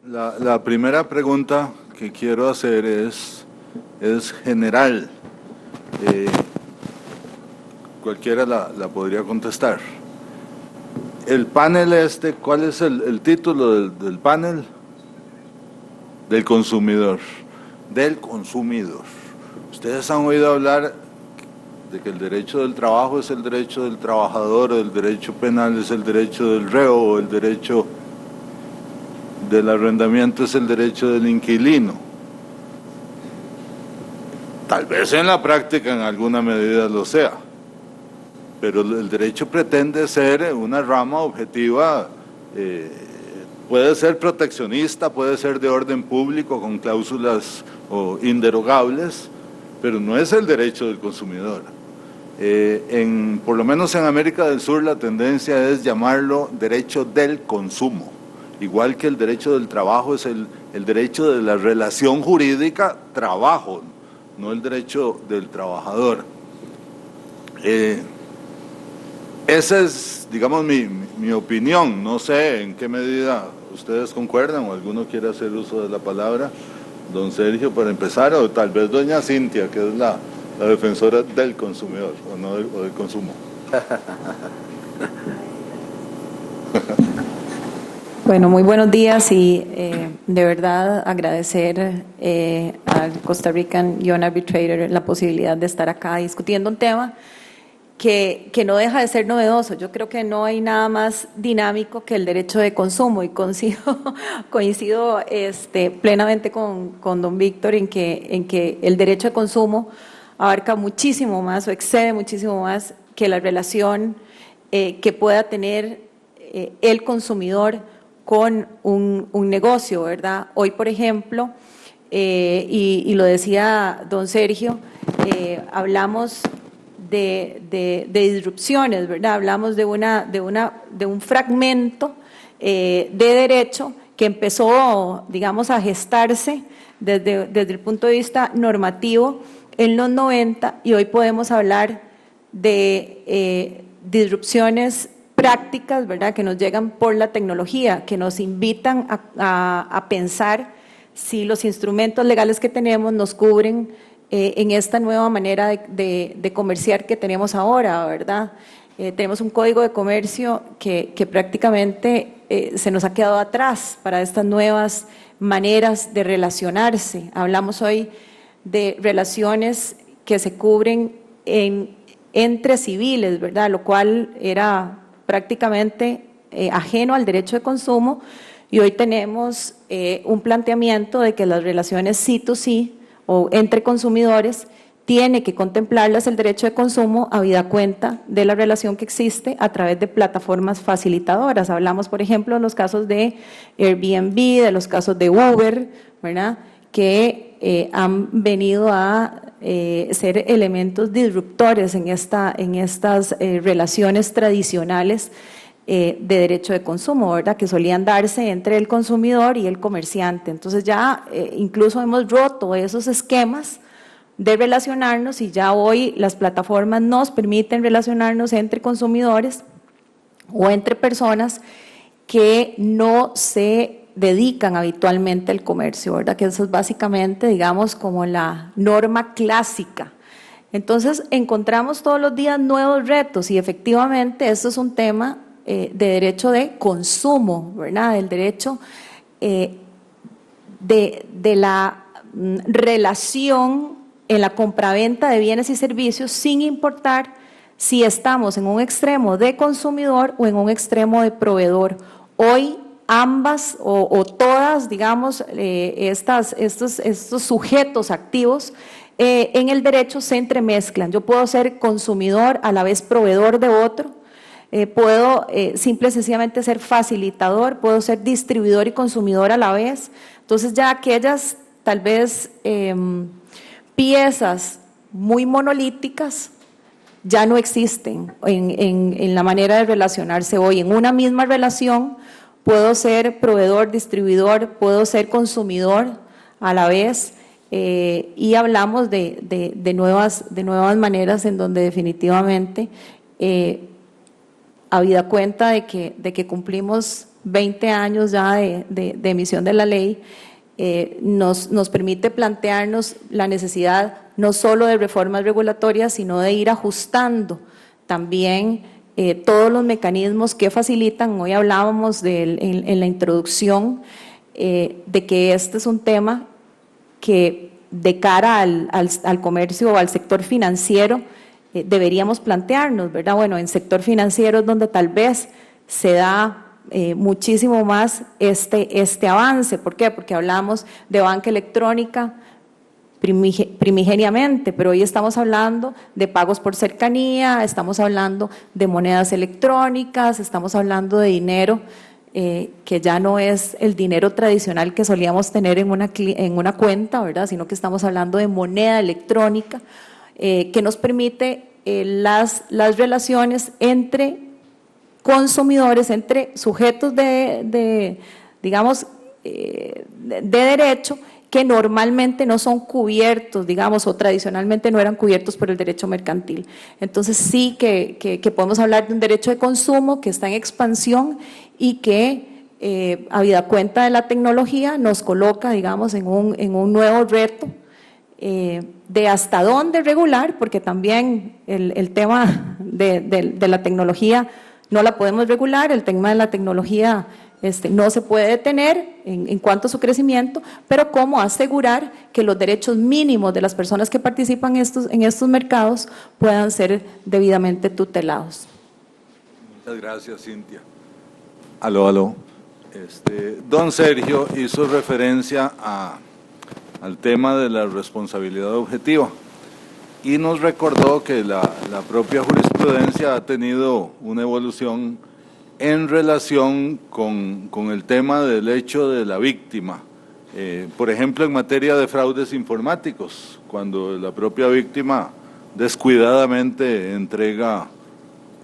La primera pregunta que quiero hacer es general. Cualquiera la podría contestar. El panel ¿cuál es el título del panel? Del consumidor. Del consumidor. Ustedes han oído hablar de que el derecho del trabajo es el derecho del trabajador, el derecho penal es el derecho del reo, o el derecho del arrendamiento es el derecho del inquilino. Tal vez en la práctica en alguna medida lo sea, pero el derecho pretende ser una rama objetiva, puede ser proteccionista, puede ser de orden público con cláusulas inderogables, pero no es el derecho del consumidor. Por lo menos en América del Sur la tendencia es llamarlo derecho del consumo, igual que el derecho del trabajo es el derecho de la relación jurídica trabajo, no el derecho del trabajador. Esa es, digamos, mi opinión. No sé en qué medida ustedes concuerdan o alguno quiere hacer uso de la palabra. Don Sergio, para empezar, o tal vez doña Cintia, que es la defensora del consumidor, o del consumo. Bueno, muy buenos días y de verdad agradecer al Costa Rican Young Arbitrator la posibilidad de estar acá discutiendo un tema que no deja de ser novedoso. Yo creo que no hay nada más dinámico que el derecho de consumo y coincido plenamente con don Víctor en que el derecho de consumo abarca muchísimo más o excede muchísimo más que la relación que pueda tener el consumidor con un negocio, ¿verdad? Hoy, por ejemplo, y lo decía don Sergio, hablamos de disrupciones, ¿verdad? Hablamos de un fragmento de derecho que empezó, digamos, a gestarse desde el punto de vista normativo en los 90 y hoy podemos hablar de disrupciones prácticas, ¿verdad?, que nos llegan por la tecnología, que nos invitan a pensar si los instrumentos legales que tenemos nos cubren en esta nueva manera de comerciar que tenemos ahora, ¿verdad? Tenemos un código de comercio que prácticamente se nos ha quedado atrás para estas nuevas maneras de relacionarse. Hablamos hoy de relaciones que se cubren entre civiles, ¿verdad?, lo cual era prácticamente ajeno al derecho de consumo, y hoy tenemos un planteamiento de que las relaciones C2C o entre consumidores tiene que contemplarlas el derecho de consumo habida cuenta de la relación que existe a través de plataformas facilitadoras. Hablamos, por ejemplo, de los casos de Airbnb, de los casos de Uber, ¿verdad?, que han venido a ser elementos disruptores en estas relaciones tradicionales de derecho de consumo, ¿verdad?, que solían darse entre el consumidor y el comerciante. Entonces ya incluso hemos roto esos esquemas de relacionarnos y ya hoy las plataformas nos permiten relacionarnos entre consumidores o entre personas que no se dedican habitualmente al comercio, ¿verdad?, que eso es básicamente, digamos, como la norma clásica. Entonces encontramos todos los días nuevos retos y efectivamente esto es un tema de derecho de consumo, ¿verdad?, del derecho de la relación en la compraventa de bienes y servicios sin importar si estamos en un extremo de consumidor o en un extremo de proveedor. Hoy ambas o todas, digamos, estos sujetos activos en el derecho se entremezclan. Yo puedo ser consumidor a la vez proveedor de otro, puedo simple y sencillamente ser facilitador, puedo ser distribuidor y consumidor a la vez. Entonces ya aquellas tal vez piezas muy monolíticas ya no existen en la manera de relacionarse hoy. En una misma relación puedo ser proveedor, distribuidor, puedo ser consumidor a la vez y hablamos de nuevas maneras en donde definitivamente habida cuenta de que cumplimos 20 años ya de emisión de la ley, nos permite plantearnos la necesidad no solo de reformas regulatorias, sino de ir ajustando también todos los mecanismos que facilitan. Hoy hablábamos en la introducción de que este es un tema que de cara al comercio o al sector financiero deberíamos plantearnos, ¿verdad? Bueno, en sector financiero es donde tal vez se da muchísimo más este avance. ¿Por qué? Porque hablamos de banca electrónica primigeniamente, pero hoy estamos hablando de pagos por cercanía, estamos hablando de monedas electrónicas, estamos hablando de dinero que ya no es el dinero tradicional que solíamos tener en una cuenta, ¿verdad? Sino que estamos hablando de moneda electrónica que nos permite las relaciones entre consumidores, entre sujetos digamos, de derecho que normalmente no son cubiertos, digamos, o tradicionalmente no eran cubiertos por el derecho mercantil. Entonces sí que podemos hablar de un derecho de consumo que está en expansión y que, habida cuenta de la tecnología, nos coloca, digamos, en un nuevo reto de hasta dónde regular, porque también el tema de la tecnología no la podemos regular, el tema de la tecnología no se puede detener en cuanto a su crecimiento, pero cómo asegurar que los derechos mínimos de las personas que participan en estos mercados puedan ser debidamente tutelados. Muchas gracias, Cintia. Aló. Don Sergio hizo referencia al tema de la responsabilidad objetiva y nos recordó que la propia jurisprudencia ha tenido una evolución en relación con el tema del hecho de la víctima. Por ejemplo, en materia de fraudes informáticos, cuando la propia víctima descuidadamente entrega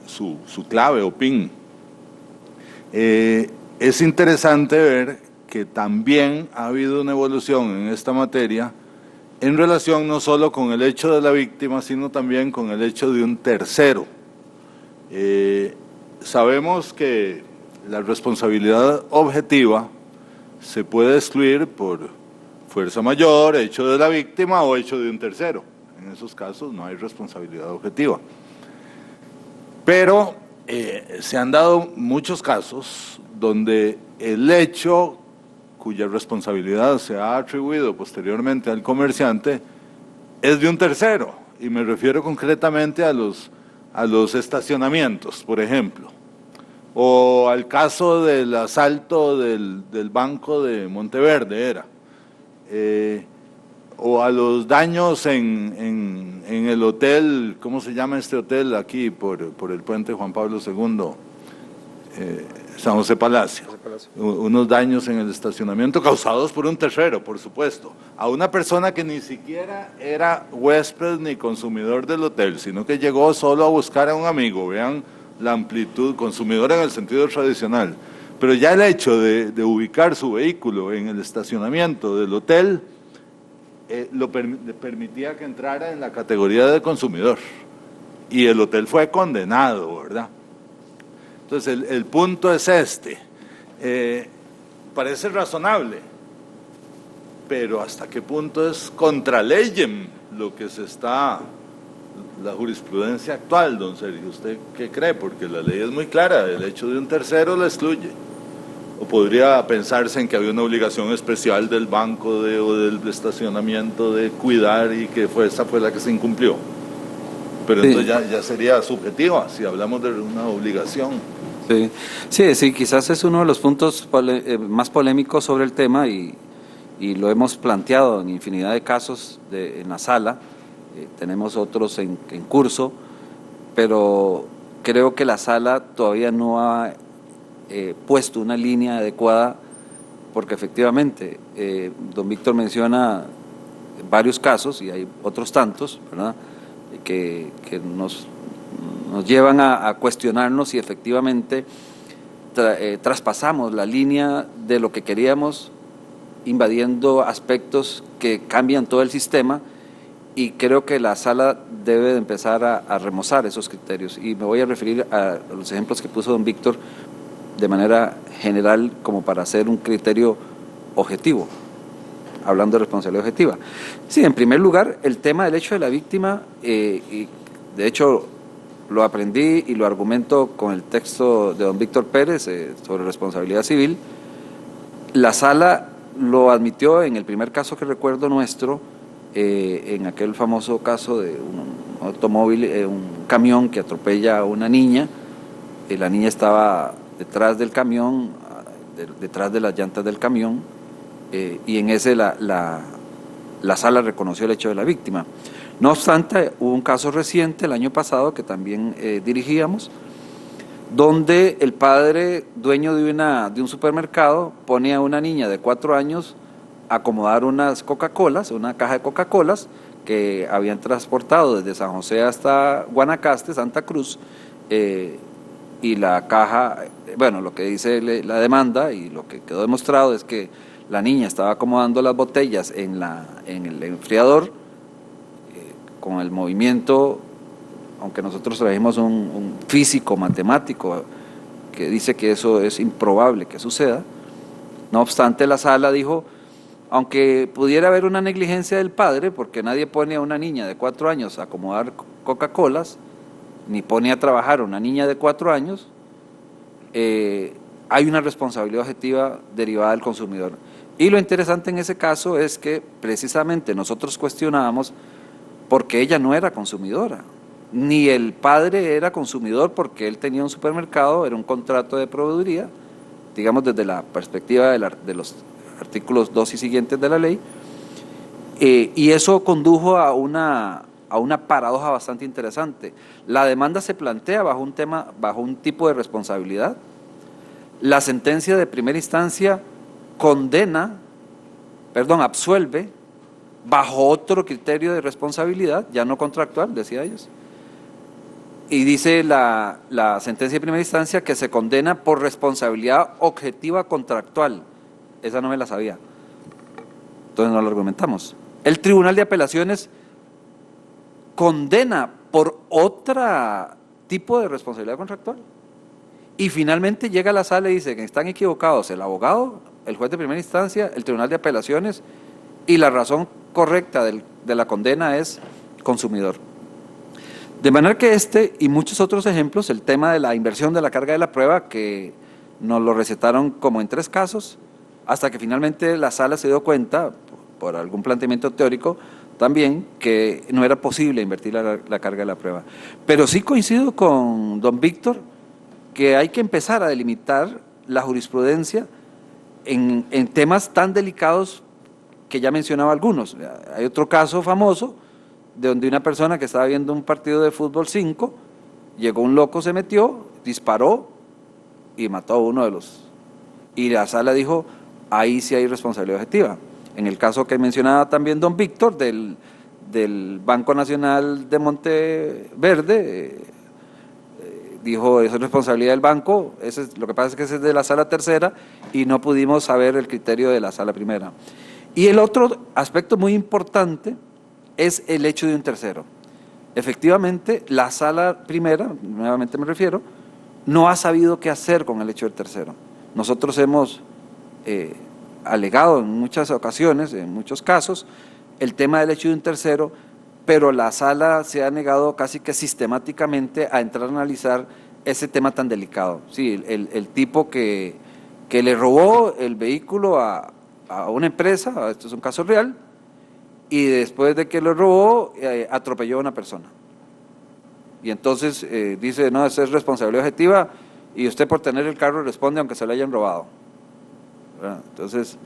su clave o PIN. Es interesante ver que también ha habido una evolución en esta materia en relación no solo con el hecho de la víctima, sino también con el hecho de un tercero. Sabemos que la responsabilidad objetiva se puede excluir por fuerza mayor, hecho de la víctima o hecho de un tercero. En esos casos no hay responsabilidad objetiva. Pero se han dado muchos casos donde el hecho cuya responsabilidad se ha atribuido posteriormente al comerciante es de un tercero, y me refiero concretamente a los estacionamientos, por ejemplo, o al caso del asalto del Banco de Monteverde, o a los daños en el hotel, ¿cómo se llama este hotel aquí por el puente Juan Pablo II? San José Palacio. Unos daños en el estacionamiento causados por un tercero, por supuesto, a una persona que ni siquiera era huésped ni consumidor del hotel, sino que llegó solo a buscar a un amigo. Vean la amplitud, consumidor en el sentido tradicional, pero ya el hecho de ubicar su vehículo en el estacionamiento del hotel le permitía que entrara en la categoría de consumidor, y el hotel fue condenado, ¿verdad? Entonces el punto es parece razonable, pero ¿hasta qué punto es contra leyem lo que la jurisprudencia actual, don Sergio? ¿Usted qué cree? Porque la ley es muy clara, el hecho de un tercero la excluye. ¿O podría pensarse en que había una obligación especial del banco o del estacionamiento de cuidar y que esa fue la que se incumplió? Pero sí, entonces ya sería subjetiva si hablamos de una obligación. Sí, quizás es uno de los puntos más polémicos sobre el tema y lo hemos planteado en infinidad de casos en la sala. Tenemos otros en curso, pero creo que la sala todavía no ha puesto una línea adecuada, porque efectivamente don Víctor menciona varios casos y hay otros tantos, ¿verdad?, que nos llevan a cuestionarnos si efectivamente traspasamos la línea de lo que queríamos, invadiendo aspectos que cambian todo el sistema, y creo que la sala debe de empezar a remozar esos criterios. Y me voy a referir a los ejemplos que puso don Víctor de manera general como para hacer un criterio objetivo, hablando de responsabilidad objetiva. Sí, en primer lugar, el tema del hecho de la víctima, y de hecho lo aprendí y lo argumento con el texto de don Víctor Pérez sobre responsabilidad civil. La sala lo admitió en el primer caso que recuerdo nuestro, en aquel famoso caso de un automóvil, un camión que atropella a una niña. La niña estaba detrás del camión, detrás de las llantas del camión, y en ese la sala reconoció el hecho de la víctima. No obstante, hubo un caso reciente el año pasado que también dirigíamos, donde el padre, dueño de un supermercado, pone a una niña de 4 años a acomodar unas Coca-Colas, una caja de Coca-Colas que habían transportado desde San José hasta Guanacaste, Santa Cruz, y la caja, bueno, lo que dice la demanda y lo que quedó demostrado es que la niña estaba acomodando las botellas en el enfriador, con el movimiento, aunque nosotros trajimos un físico matemático que dice que eso es improbable que suceda. No obstante, la sala dijo, aunque pudiera haber una negligencia del padre, porque nadie pone a una niña de 4 años a acomodar Coca-Colas, ni pone a trabajar a una niña de 4 años, hay una responsabilidad objetiva derivada del consumidor. Y lo interesante en ese caso es que precisamente nosotros cuestionábamos porque ella no era consumidora, ni el padre era consumidor porque él tenía un supermercado, era un contrato de proveeduría, digamos desde la perspectiva de los artículos 2 y siguientes de la ley, y eso condujo a una paradoja bastante interesante. La demanda se plantea bajo un tipo de responsabilidad, la sentencia de primera instancia absuelve bajo otro criterio de responsabilidad, ya no contractual, decía ellos, y dice la sentencia de primera instancia que se condena por responsabilidad objetiva contractual. Esa no me la sabía, entonces no la argumentamos. El Tribunal de Apelaciones condena por otro tipo de responsabilidad contractual, y finalmente llega a la sala y dice que están equivocados el abogado, el juez de primera instancia, el Tribunal de Apelaciones, y la razón correcta de la condena es consumidor. De manera que este y muchos otros ejemplos, el tema de la inversión de la carga de la prueba, que nos lo recetaron como en 3 casos, hasta que finalmente la sala se dio cuenta, por algún planteamiento teórico también, que no era posible invertir la carga de la prueba. Pero sí coincido con don Víctor que hay que empezar a delimitar la jurisprudencia en temas tan delicados que ya mencionaba algunos. Hay otro caso famoso de donde una persona que estaba viendo un partido de fútbol 5, llegó un loco, se metió, disparó y mató a uno de los... Y la sala dijo, ahí sí hay responsabilidad objetiva. En el caso que mencionaba también don Víctor, del Banco Nacional de Monteverde, dijo, eso es responsabilidad del banco, lo que pasa es que ese es de la sala tercera y no pudimos saber el criterio de la sala primera. Y el otro aspecto muy importante es el hecho de un tercero. Efectivamente, la sala primera, nuevamente me refiero, no ha sabido qué hacer con el hecho del tercero. Nosotros hemos alegado en muchas ocasiones, en muchos casos, el tema del hecho de un tercero, pero la sala se ha negado casi que sistemáticamente a entrar a analizar ese tema tan delicado. Sí, el tipo que le robó el vehículo a una empresa, esto es un caso real, y después de que lo robó, atropelló a una persona. Y entonces dice, no, esa es responsabilidad objetiva, y usted por tener el carro responde aunque se lo hayan robado. ¿Verdad? Entonces,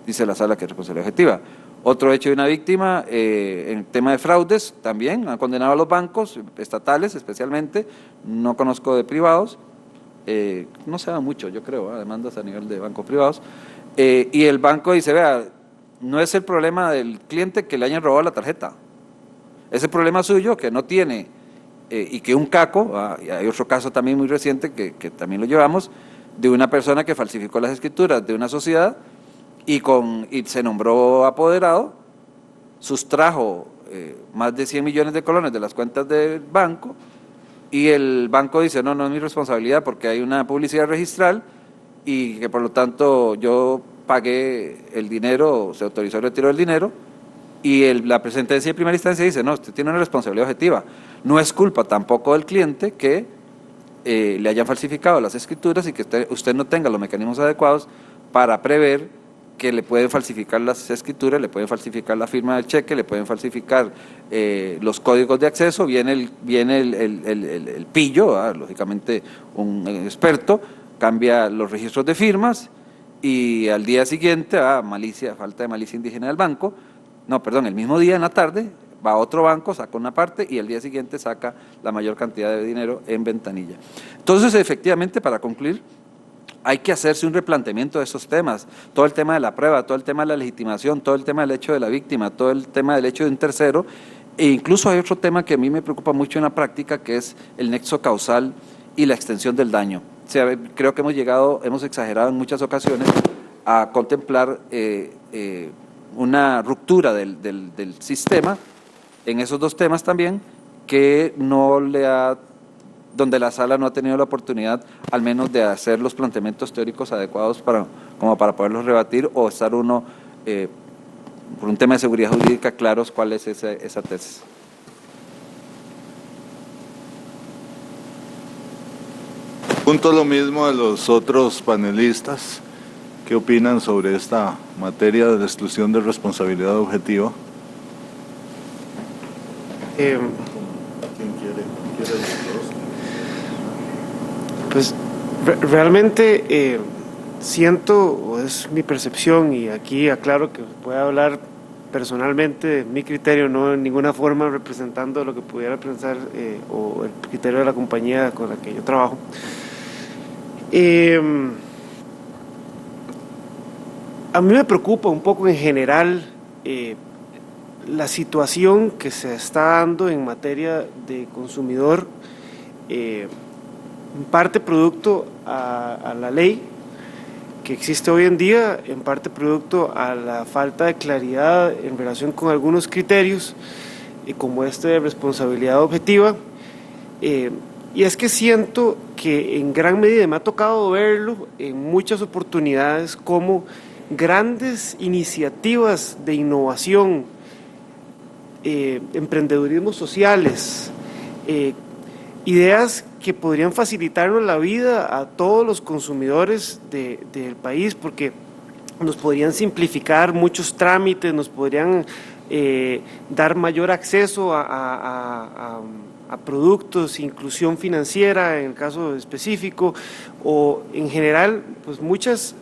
dice la sala que es responsabilidad objetiva. Otro hecho de una víctima, en el tema de fraudes, también han condenado a los bancos, estatales especialmente, no conozco de privados, no se da mucho, yo creo, demandas a nivel de bancos privados, y el banco dice, vea, no es el problema del cliente que le hayan robado la tarjeta, es el problema suyo que no tiene, y que un caco, y hay otro caso también muy reciente que también lo llevamos, de una persona que falsificó las escrituras de una sociedad y se nombró apoderado, sustrajo más de 100 millones de colones de las cuentas del banco y el banco dice, no es mi responsabilidad porque hay una publicidad registral y que por lo tanto yo pagué el dinero, se autorizó el retiro del dinero, y la sentencia de primera instancia dice, no, usted tiene una responsabilidad objetiva. No es culpa tampoco del cliente que le hayan falsificado las escrituras y que usted no tenga los mecanismos adecuados para prever que le pueden falsificar las escrituras, le pueden falsificar la firma del cheque, le pueden falsificar los códigos de acceso. Viene el pillo, lógicamente un experto, cambia los registros de firmas y al día siguiente, falta de malicia indígena del banco, el mismo día en la tarde, va a otro banco, saca una parte y al día siguiente saca la mayor cantidad de dinero en ventanilla. Entonces, efectivamente, para concluir, hay que hacerse un replanteamiento de esos temas, todo el tema de la prueba, todo el tema de la legitimación, todo el tema del hecho de la víctima, todo el tema del hecho de un tercero, e incluso hay otro tema que a mí me preocupa mucho en la práctica, que es el nexo causal y la extensión del daño. O sea, creo que hemos exagerado en muchas ocasiones a contemplar una ruptura del sistema en esos dos temas también, que donde la sala no ha tenido la oportunidad al menos de hacer los planteamientos teóricos adecuados como para poderlos rebatir o estar uno, por un tema de seguridad jurídica, claros cuál es esa tesis. Punto lo mismo de los otros panelistas. ¿Qué opinan sobre esta materia de la exclusión de responsabilidad objetiva? ¿Quién quiere Pues realmente siento, o es mi percepción, y aquí aclaro que puedo hablar personalmente de mi criterio, no en ninguna forma representando lo que pudiera pensar o el criterio de la compañía con la que yo trabajo. A mí me preocupa un poco en general la situación que se está dando en materia de consumidor, en parte producto a la ley que existe hoy en día, en parte producto a la falta de claridad en relación con algunos criterios, como este de responsabilidad objetiva. Y es que siento que en gran medida me ha tocado verlo en muchas oportunidades como grandes iniciativas de innovación, emprendedurismos sociales, ideas que podrían facilitarnos la vida a todos los consumidores del país, porque nos podrían simplificar muchos trámites, nos podrían dar mayor acceso a productos, inclusión financiera en el caso específico, o en general, pues muchas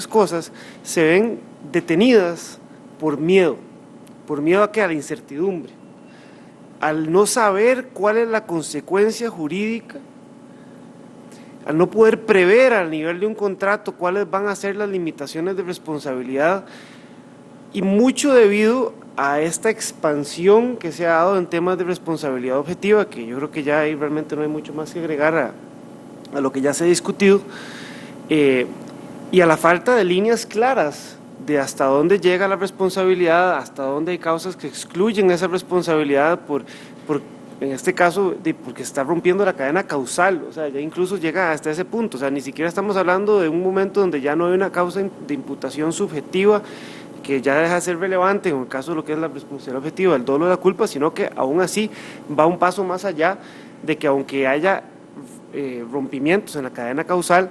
cosas se ven detenidas por miedo a la incertidumbre, al no saber cuál es la consecuencia jurídica, al no poder prever al nivel de un contrato cuáles van a ser las limitaciones de responsabilidad, y mucho debido a esta expansión que se ha dado en temas de responsabilidad objetiva, que yo creo que ya ahí realmente no hay mucho más que agregar a lo que ya se ha discutido, y a la falta de líneas claras de hasta dónde llega la responsabilidad, hasta dónde hay causas que excluyen esa responsabilidad en este caso, porque está rompiendo la cadena causal, o sea, ya incluso llega hasta ese punto, o sea, ni siquiera estamos hablando de un momento donde ya no hay una causa de imputación subjetiva que ya deja de ser relevante en el caso de lo que es la responsabilidad objetiva, el dolo de la culpa, sino que aún así va un paso más allá de que aunque haya rompimientos en la cadena causal,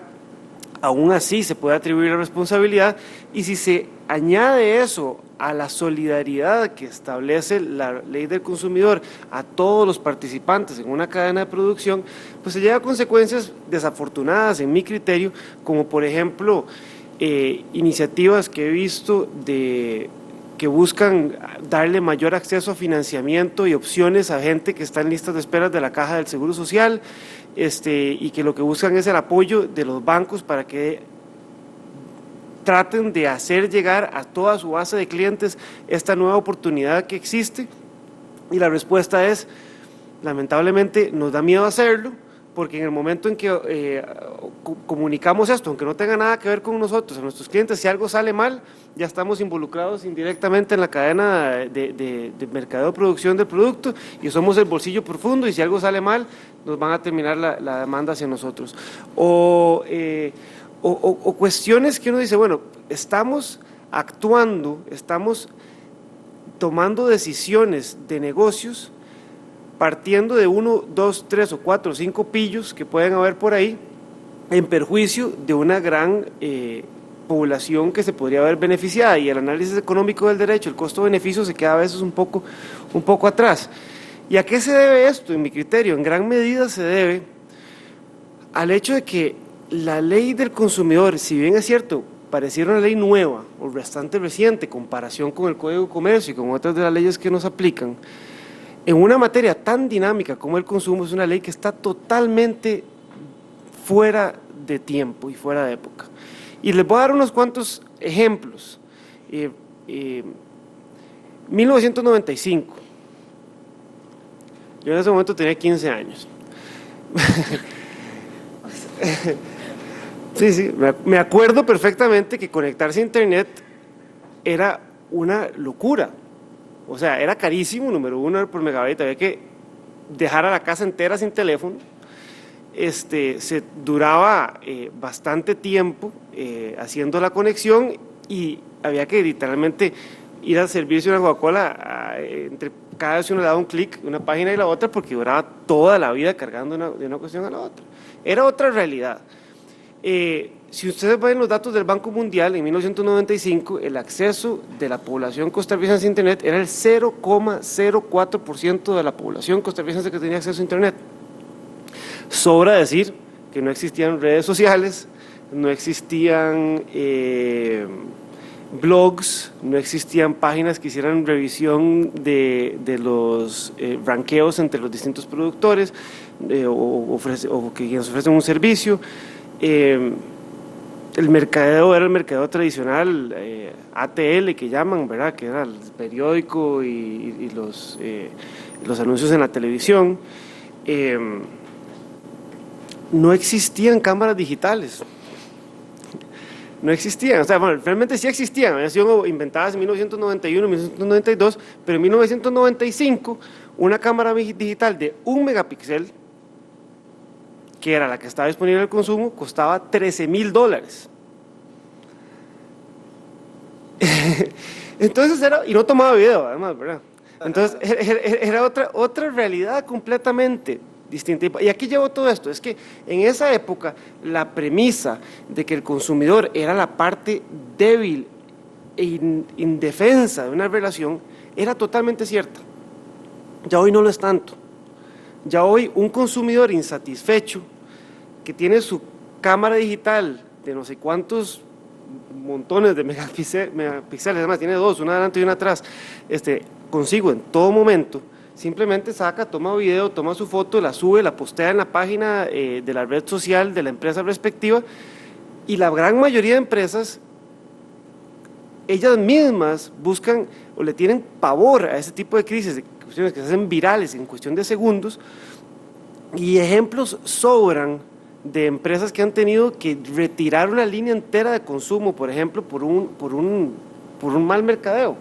aún así se puede atribuir la responsabilidad, y si se añade eso a la solidaridad que establece la ley del consumidor a todos los participantes en una cadena de producción, pues se llega a consecuencias desafortunadas en mi criterio, como por ejemplo iniciativas que he visto que buscan darle mayor acceso a financiamiento y opciones a gente que está en listas de espera de la Caja del Seguro Social, y que lo que buscan es el apoyo de los bancos para que traten de hacer llegar a toda su base de clientes esta nueva oportunidad que existe, y la respuesta es, lamentablemente nos da miedo hacerlo, porque en el momento en que comunicamos esto, aunque no tenga nada que ver con nosotros, a nuestros clientes, si algo sale mal, ya estamos involucrados indirectamente en la cadena de mercadeo de producción del producto y somos el bolsillo profundo, y si algo sale mal, nos van a terminar la demanda hacia nosotros. O cuestiones que uno dice, bueno, estamos actuando, estamos tomando decisiones de negocios partiendo de 1, 2, 3 o 4 o 5 pillos que pueden haber por ahí, en perjuicio de una gran población que se podría haber beneficiada, y el análisis económico del derecho, el costo-beneficio, se queda a veces un poco atrás. ¿Y a qué se debe esto? En mi criterio, en gran medida se debe al hecho de que la ley del consumidor, si bien es cierto, pareciera una ley nueva o bastante reciente, comparación con el Código de Comercio y con otras de las leyes que nos aplican, en una materia tan dinámica como el consumo, es una ley que está totalmente fuera de tiempo y fuera de época. Y les voy a dar unos cuantos ejemplos. 1995. Yo en ese momento tenía 15 años. Sí, me acuerdo perfectamente que conectarse a internet era una locura. O sea, era carísimo, número uno, por megabyte, había que dejar a la casa entera sin teléfono. Se duraba bastante tiempo haciendo la conexión, y había que literalmente ir al servicio de una Coca-Cola, entre cada vez uno le daba un clic, una página y la otra, porque duraba toda la vida cargando de una cuestión a la otra. Era otra realidad. Si ustedes ven los datos del Banco Mundial, en 1995 el acceso de la población costarricense a internet era el 0,04% de la población costarricense que tenía acceso a internet. Sobra decir que no existían redes sociales, no existían blogs, no existían páginas que hicieran revisión de los ranqueos entre los distintos productores o que quienes ofrecen un servicio. El mercadeo era el mercadeo tradicional, ATL que llaman, ¿verdad?, que era el periódico y los anuncios en la televisión. No existían cámaras digitales. No existían, o sea, bueno, realmente sí existían, habían sido inventadas en 1991, 1992, pero en 1995 una cámara digital de 1 megapíxel, que era la que estaba disponible en el consumo, costaba $13,000. Entonces y no tomaba video además, ¿verdad? Entonces era otra realidad completamente distinta. Y aquí llevo todo esto, es que en esa época la premisa de que el consumidor era la parte débil e indefensa de una relación era totalmente cierta. Ya hoy no lo es tanto. Ya hoy un consumidor insatisfecho que tiene su cámara digital de no sé cuántos montones de megapíxeles, además tiene 2, una adelante y una atrás, consigo en todo momento, simplemente saca, toma video, toma su foto, la sube, la postea en la página de la red social de la empresa respectiva, y la gran mayoría de empresas, ellas mismas buscan o le tienen pavor a ese tipo de crisis, de cuestiones que se hacen virales en cuestión de segundos, y ejemplos sobran de empresas que han tenido que retirar una línea entera de consumo, por ejemplo, por un mal mercadeo.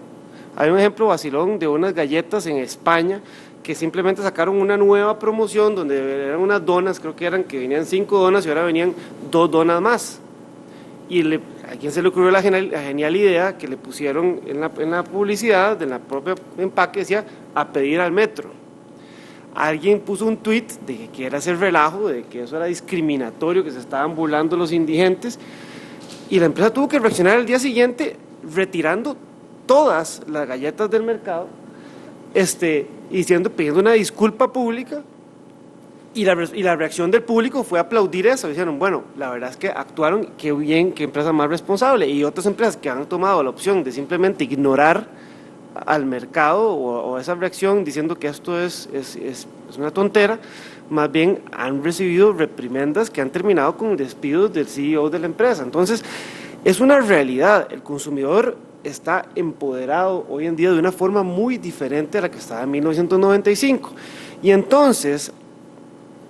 Hay un ejemplo vacilón de unas galletas en España que simplemente sacaron una nueva promoción donde eran unas donas, creo que venían 5 donas y ahora venían 2 donas más. Y a quien se le ocurrió la genial idea que le pusieron en la publicidad de la propia empaque, decía, a pedir al metro. Alguien puso un tweet de que era hacer relajo, de que eso era discriminatorio, que se estaban burlando los indigentes, y la empresa tuvo que reaccionar al día siguiente retirando todas las galletas del mercado, pidiendo una disculpa pública, y la reacción del público fue aplaudir eso. Dijeron, bueno, la verdad es que actuaron, qué bien, qué empresa más responsable. Y otras empresas que han tomado la opción de simplemente ignorar al mercado o esa reacción diciendo que esto es una tontera, más bien han recibido reprimendas que han terminado con despidos del CEO de la empresa. Entonces, es una realidad, el consumidor está empoderado hoy en día de una forma muy diferente a la que estaba en 1995. Y entonces,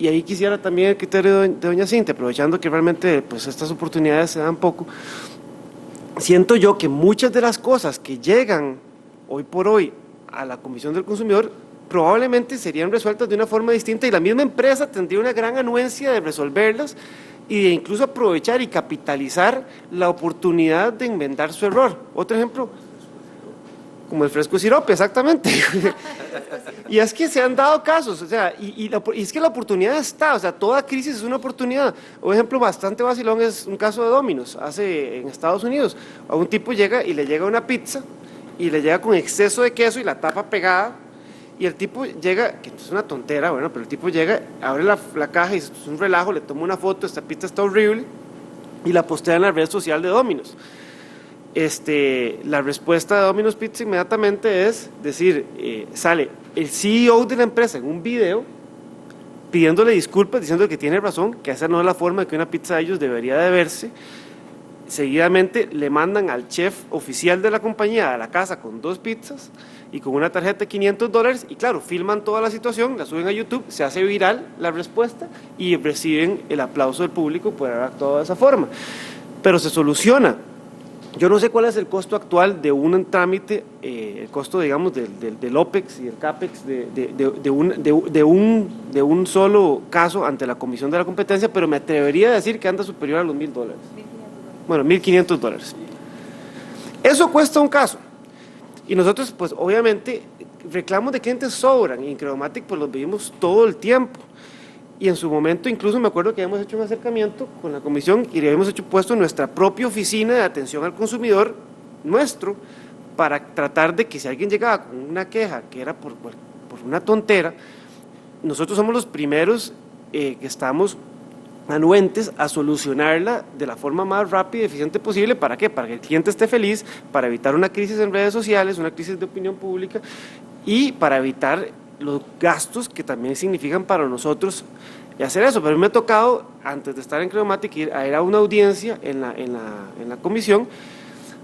y ahí quisiera también el criterio de doña Cintia, aprovechando que realmente pues estas oportunidades se dan poco, siento yo que muchas de las cosas que llegan hoy por hoy a la Comisión del Consumidor probablemente serían resueltas de una forma distinta y la misma empresa tendría una gran anuencia de resolverlas y de incluso aprovechar y capitalizar la oportunidad de enmendar su error. Otro ejemplo, como el fresco sirope, exactamente. Y es que se han dado casos, o sea, y es que la oportunidad está, o sea, toda crisis es una oportunidad. Un ejemplo bastante vacilón es un caso de Domino's, en Estados Unidos. A un tipo llega y le llega una pizza y le llega con exceso de queso y la tapa pegada, y el tipo llega, que es una tontera, bueno, pero el tipo llega, abre la caja y dice, es un relajo, le toma una foto, esta pizza está horrible, y la postea en la red social de Domino's. La respuesta de Domino's Pizza inmediatamente es decir, sale el CEO de la empresa en un video pidiéndole disculpas, diciendo que tiene razón, que esa no es la forma en que una pizza de ellos debería de verse. Seguidamente le mandan al chef oficial de la compañía a la casa con 2 pizzas y con una tarjeta de $500 y claro, filman toda la situación, la suben a YouTube, se hace viral la respuesta y reciben el aplauso del público por haber actuado de esa forma. Pero se soluciona. Yo no sé cuál es el costo actual de un trámite, el costo, digamos, del OPEX y el CAPEX de un solo caso ante la Comisión de la Competencia, pero me atrevería a decir que anda superior a los $1,000. Bueno, $1,500. Eso cuesta un caso. Y nosotros, pues, obviamente, reclamos de clientes sobran, y en Credomatic, pues, los vivimos todo el tiempo. Y en su momento, incluso me acuerdo que habíamos hecho un acercamiento con la comisión y le habíamos puesto nuestra propia oficina de atención al consumidor nuestro para tratar de que si alguien llegaba con una queja que era por una tontera, nosotros somos los primeros que estamos anuentes a solucionarla de la forma más rápida y eficiente posible. ¿Para qué? Para que el cliente esté feliz, para evitar una crisis en redes sociales, una crisis de opinión pública y para evitar los gastos que también significan para nosotros hacer eso. Pero me ha tocado, antes de estar en Credomatic, ir a una audiencia en la comisión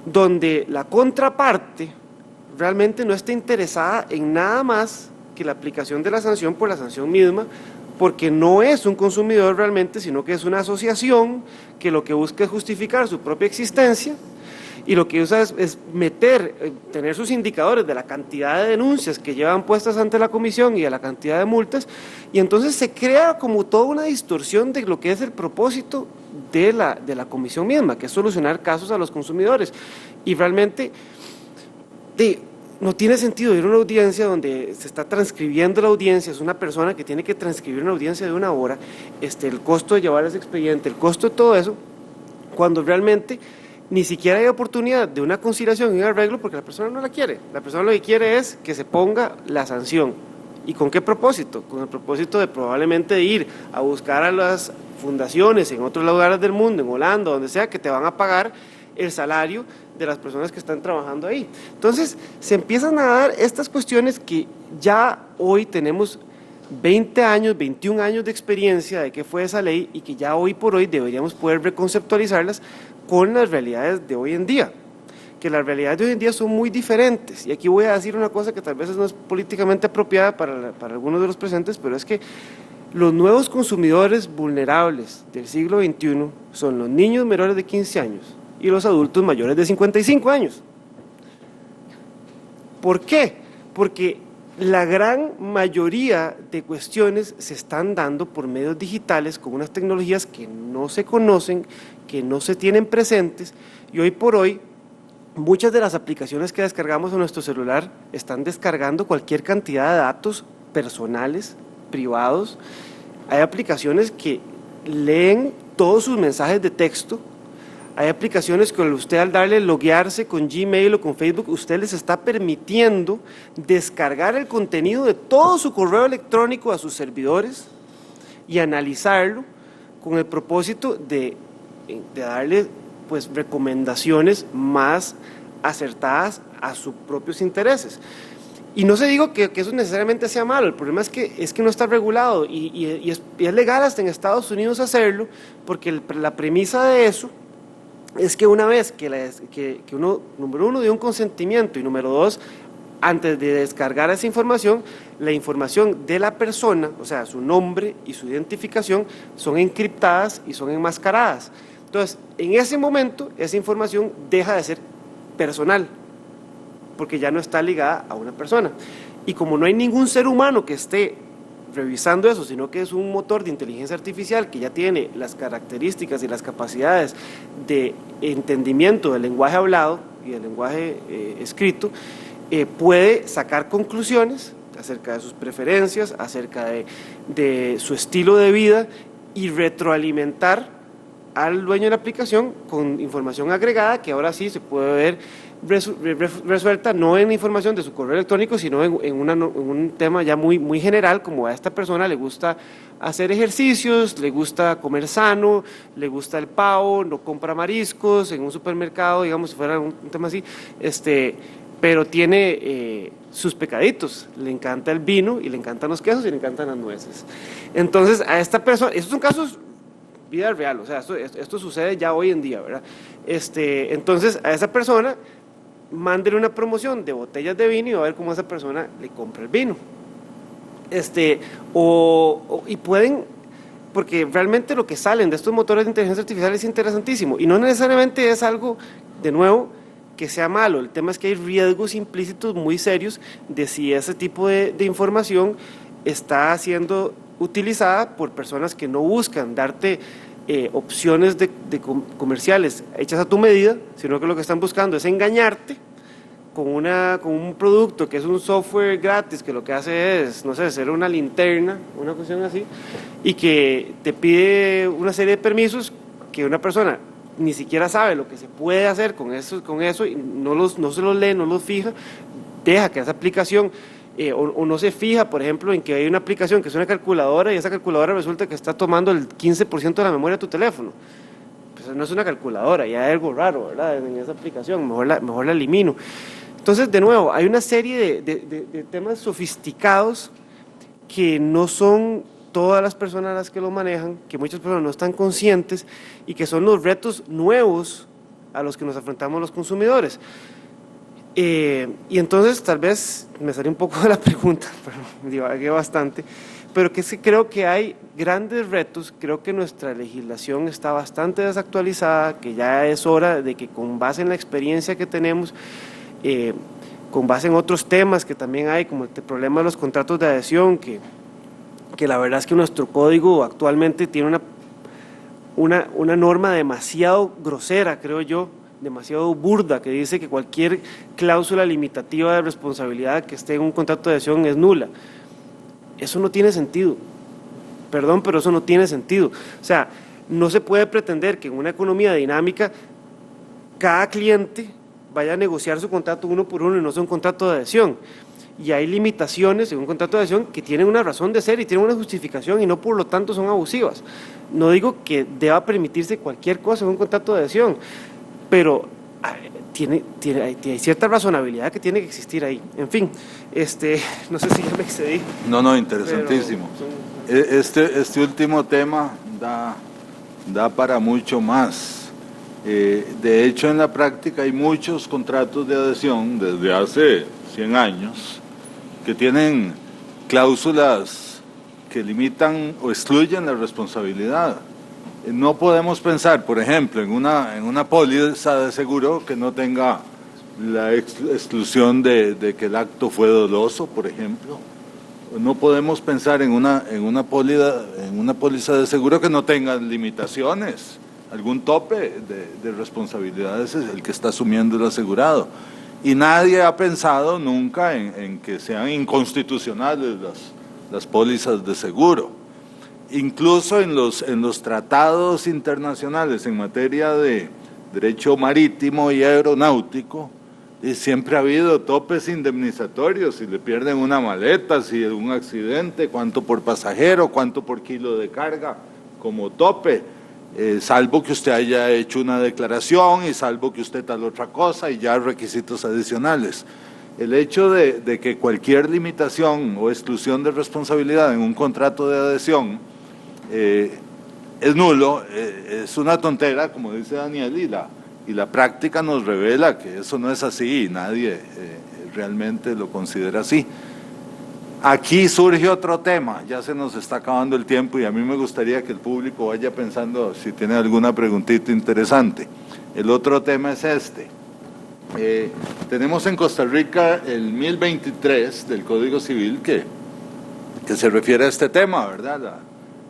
donde la contraparte realmente no está interesada en nada más que la aplicación de la sanción por la sanción misma, porque no es un consumidor realmente, sino que es una asociación que lo que busca es justificar su propia existencia y lo que usa es tener sus indicadores de la cantidad de denuncias que llevan puestas ante la comisión y de la cantidad de multas, y entonces se crea como toda una distorsión de lo que es el propósito de la comisión misma, que es solucionar casos a los consumidores, y realmente no tiene sentido ir a una audiencia donde se está transcribiendo la audiencia, es una persona que tiene que transcribir una audiencia de 1 hora, el costo de llevar ese expediente, el costo de todo eso, cuando realmente ni siquiera hay oportunidad de una conciliación y un arreglo porque la persona no la quiere. La persona lo que quiere es que se ponga la sanción. ¿Y con qué propósito? Con el propósito de probablemente de ir a buscar a las fundaciones en otros lugares del mundo, en Holanda, donde sea, que te van a pagar el salario de las personas que están trabajando ahí. Entonces, se empiezan a dar estas cuestiones que ya hoy tenemos 20 años, 21 años de experiencia de qué fue esa ley y que ya hoy por hoy deberíamos poder reconceptualizarlas con las realidades de hoy en día, que las realidades de hoy en día son muy diferentes. Y aquí voy a decir una cosa que tal vez no es políticamente apropiada para algunos de los presentes, pero es que los nuevos consumidores vulnerables del siglo XXI son los niños menores de 15 años y los adultos mayores de 55 años. ¿Por qué? Porque la gran mayoría de cuestiones se están dando por medios digitales con unas tecnologías que no se conocen, que no se tienen presentes, y hoy por hoy muchas de las aplicaciones que descargamos en nuestro celular están descargando cualquier cantidad de datos personales, privados. Hay aplicaciones que leen todos sus mensajes de texto. Hay aplicaciones que usted, al darle loguearse con Gmail o con Facebook, usted les está permitiendo descargar el contenido de todo su correo electrónico a sus servidores y analizarlo con el propósito de darle pues recomendaciones más acertadas a sus propios intereses. Y no se digo que eso necesariamente sea malo, el problema es que no está regulado y es legal hasta en Estados Unidos hacerlo, porque la premisa de eso es que una vez que uno, número uno, dio un consentimiento y número dos, antes de descargar esa información, la información de la persona, o sea, su nombre y su identificación, son encriptadas y son enmascaradas. Entonces, en ese momento, esa información deja de ser personal, porque ya no está ligada a una persona. Y como no hay ningún ser humano que esté revisando eso, sino que es un motor de inteligencia artificial que ya tiene las características y las capacidades de entendimiento del lenguaje hablado y del lenguaje escrito, puede sacar conclusiones acerca de sus preferencias, acerca de su estilo de vida y retroalimentar al dueño de la aplicación con información agregada que ahora sí se puede ver resuelta no en información de su correo electrónico, sino en un tema ya muy general, como a esta persona le gusta hacer ejercicios, le gusta comer sano, le gusta el pavo, no compra mariscos en un supermercado, digamos, si fuera un tema así, pero tiene sus pecaditos, le encanta el vino y le encantan los quesos y le encantan las nueces. Entonces a esta persona, estos son casos vida real, o sea, esto sucede ya hoy en día, ¿verdad? Entonces a esa persona mándele una promoción de botellas de vino y va a ver cómo esa persona le compra el vino. Y pueden, porque realmente lo que salen de estos motores de inteligencia artificial es interesantísimo y no necesariamente es algo, de nuevo, que sea malo. El tema es que hay riesgos implícitos muy serios de si ese tipo de información está siendo utilizada por personas que no buscan darte opciones de comerciales hechas a tu medida, sino que lo que están buscando es engañarte con un producto que es un software gratis, que lo que hace es, no sé, hacer una linterna, una cuestión así, y que te pide una serie de permisos que una persona ni siquiera sabe lo que se puede hacer con eso y no se los lee, no los fija, deja que esa aplicación o no se fija, por ejemplo, en que hay una aplicación que es una calculadora y esa calculadora resulta que está tomando el 15% de la memoria de tu teléfono. Pues no es una calculadora, ya hay algo raro, ¿verdad?, en esa aplicación, mejor la elimino. Entonces, de nuevo, hay una serie de temas sofisticados que no son todas las personas las que lo manejan, que muchas personas no están conscientes y que son los retos nuevos a los que nos enfrentamos los consumidores. Y entonces tal vez me salí un poco de la pregunta, pero me divagué bastante, pero que es que creo que hay grandes retos, creo que nuestra legislación está bastante desactualizada, que ya es hora de que con base en la experiencia que tenemos, con base en otros temas que también hay, como el problema de los contratos de adhesión, que la verdad es que nuestro código actualmente tiene una norma demasiado grosera, creo yo, demasiado burda, que dice que cualquier cláusula limitativa de responsabilidad que esté en un contrato de adhesión es nula. Eso no tiene sentido, perdón, pero eso no tiene sentido. O sea, no se puede pretender que en una economía dinámica cada cliente vaya a negociar su contrato uno por uno y no sea un contrato de adhesión. Y hay limitaciones en un contrato de adhesión que tienen una razón de ser y tienen una justificación y no por lo tanto son abusivas. No digo que deba permitirse cualquier cosa en un contrato de adhesión, pero hay cierta razonabilidad que tiene que existir ahí. En fin, no sé si ya me excedí. No, interesantísimo. Este último tema da para mucho más. De hecho, en la práctica hay muchos contratos de adhesión desde hace 100 años que tienen cláusulas que limitan o excluyen la responsabilidad. No podemos pensar, por ejemplo, en una póliza de seguro que no tenga la exclusión de que el acto fue doloso, por ejemplo. No podemos pensar en una póliza de seguro que no tenga limitaciones, algún tope de responsabilidades es el que está asumiendo el asegurado. Y nadie ha pensado nunca en que sean inconstitucionales las pólizas de seguro. Incluso en los tratados internacionales en materia de derecho marítimo y aeronáutico, siempre ha habido topes indemnizatorios, si le pierden una maleta, si hay un accidente, cuánto por pasajero, cuánto por kilo de carga como tope, salvo que usted haya hecho una declaración y salvo que usted tal otra cosa y ya requisitos adicionales. El hecho de que cualquier limitación o exclusión de responsabilidad en un contrato de adhesión es nulo, es una tontera, como dice Daniel, y la práctica nos revela que eso no es así y nadie realmente lo considera así. Aquí surge otro tema, ya se nos está acabando el tiempo y a mí me gustaría que el público vaya pensando si tiene alguna preguntita interesante. El otro tema es este. Tenemos en Costa Rica el 1023 del Código Civil que se refiere a este tema, ¿verdad?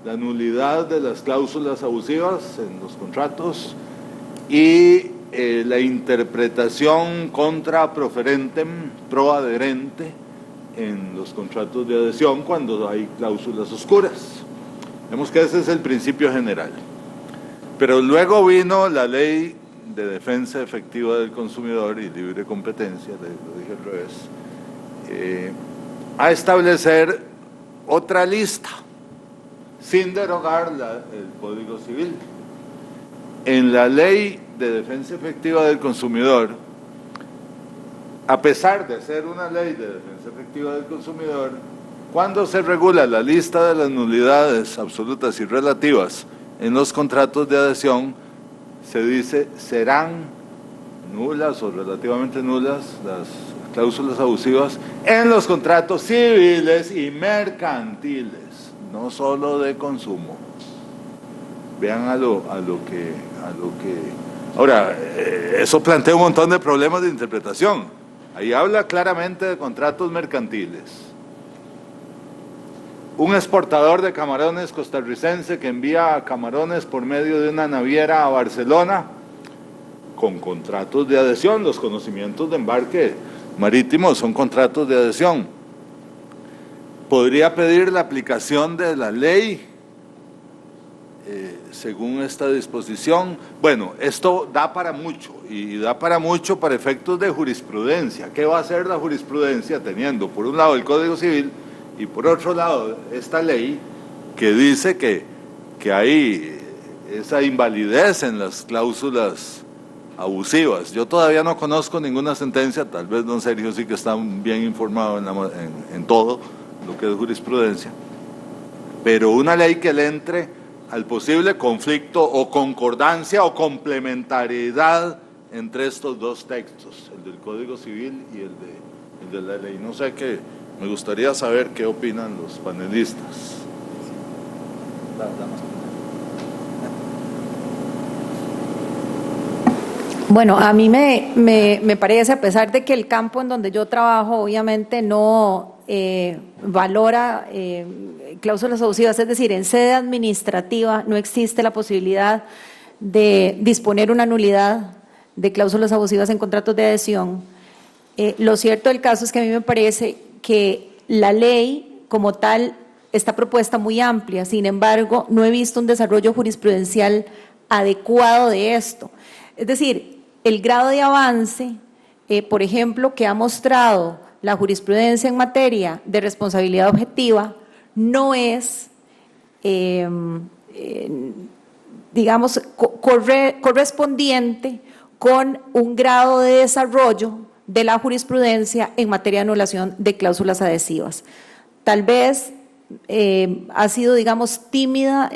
La nulidad de las cláusulas abusivas en los contratos y la interpretación contra proferentem, pro adherente, en los contratos de adhesión cuando hay cláusulas oscuras. Vemos que ese es el principio general. Pero luego vino la Ley de Defensa Efectiva del Consumidor y Libre Competencia, lo dije al revés, a establecer otra lista, sin derogar el Código Civil. En la Ley de Defensa Efectiva del Consumidor, a pesar de ser una ley de defensa efectiva del consumidor, cuando se regula la lista de las nulidades absolutas y relativas en los contratos de adhesión, se dice serán nulas o relativamente nulas las cláusulas abusivas en los contratos civiles y mercantiles, no solo de consumo. Vean a lo que... Ahora, eso plantea un montón de problemas de interpretación. Ahí habla claramente de contratos mercantiles. Un exportador de camarones costarricense que envía camarones por medio de una naviera a Barcelona, con contratos de adhesión, los conocimientos de embarque marítimo son contratos de adhesión. Podría pedir la aplicación de la ley según esta disposición. Bueno, esto da para mucho, y da para mucho para efectos de jurisprudencia. ¿Qué va a hacer la jurisprudencia teniendo por un lado el Código Civil y por otro lado esta ley que dice que hay esa invalidez en las cláusulas abusivas? Yo todavía no conozco ninguna sentencia, tal vez don Sergio sí que está bien informado en todo lo que es jurisprudencia, pero una ley que le entre al posible conflicto o concordancia o complementariedad entre estos dos textos, el del Código Civil y el de la ley. No sé qué, me gustaría saber qué opinan los panelistas. Bueno, a mí me parece, a pesar de que el campo en donde yo trabajo obviamente no valora cláusulas abusivas, es decir, en sede administrativa no existe la posibilidad de disponer una nulidad de cláusulas abusivas en contratos de adhesión. Lo cierto del caso es que a mí me parece que la ley como tal está propuesta muy amplia, sin embargo, no he visto un desarrollo jurisprudencial adecuado de esto. Es decir, el grado de avance, por ejemplo, que ha mostrado la jurisprudencia en materia de responsabilidad objetiva, no es, digamos, correspondiente con un grado de desarrollo de la jurisprudencia en materia de anulación de cláusulas adhesivas. Tal vez ha sido, digamos, tímida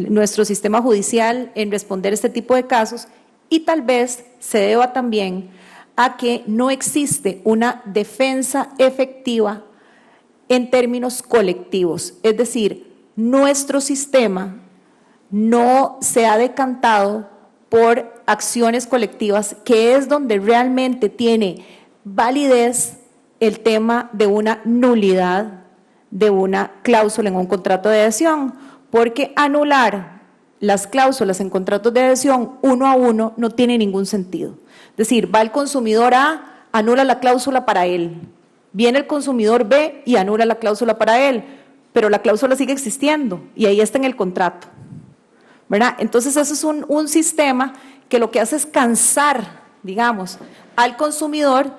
nuestro sistema judicial en responder este tipo de casos, y tal vez se deba también a que no existe una defensa efectiva en términos colectivos. Es decir, nuestro sistema no se ha decantado por acciones colectivas, que es donde realmente tiene validez el tema de una nulidad de una cláusula en un contrato de adhesión, porque anular las cláusulas en contratos de adhesión uno a uno no tiene ningún sentido. Es decir, va el consumidor A, anula la cláusula para él, viene el consumidor B y anula la cláusula para él, pero la cláusula sigue existiendo y ahí está en el contrato, ¿verdad? Entonces eso es un sistema que lo que hace es cansar, digamos, al consumidor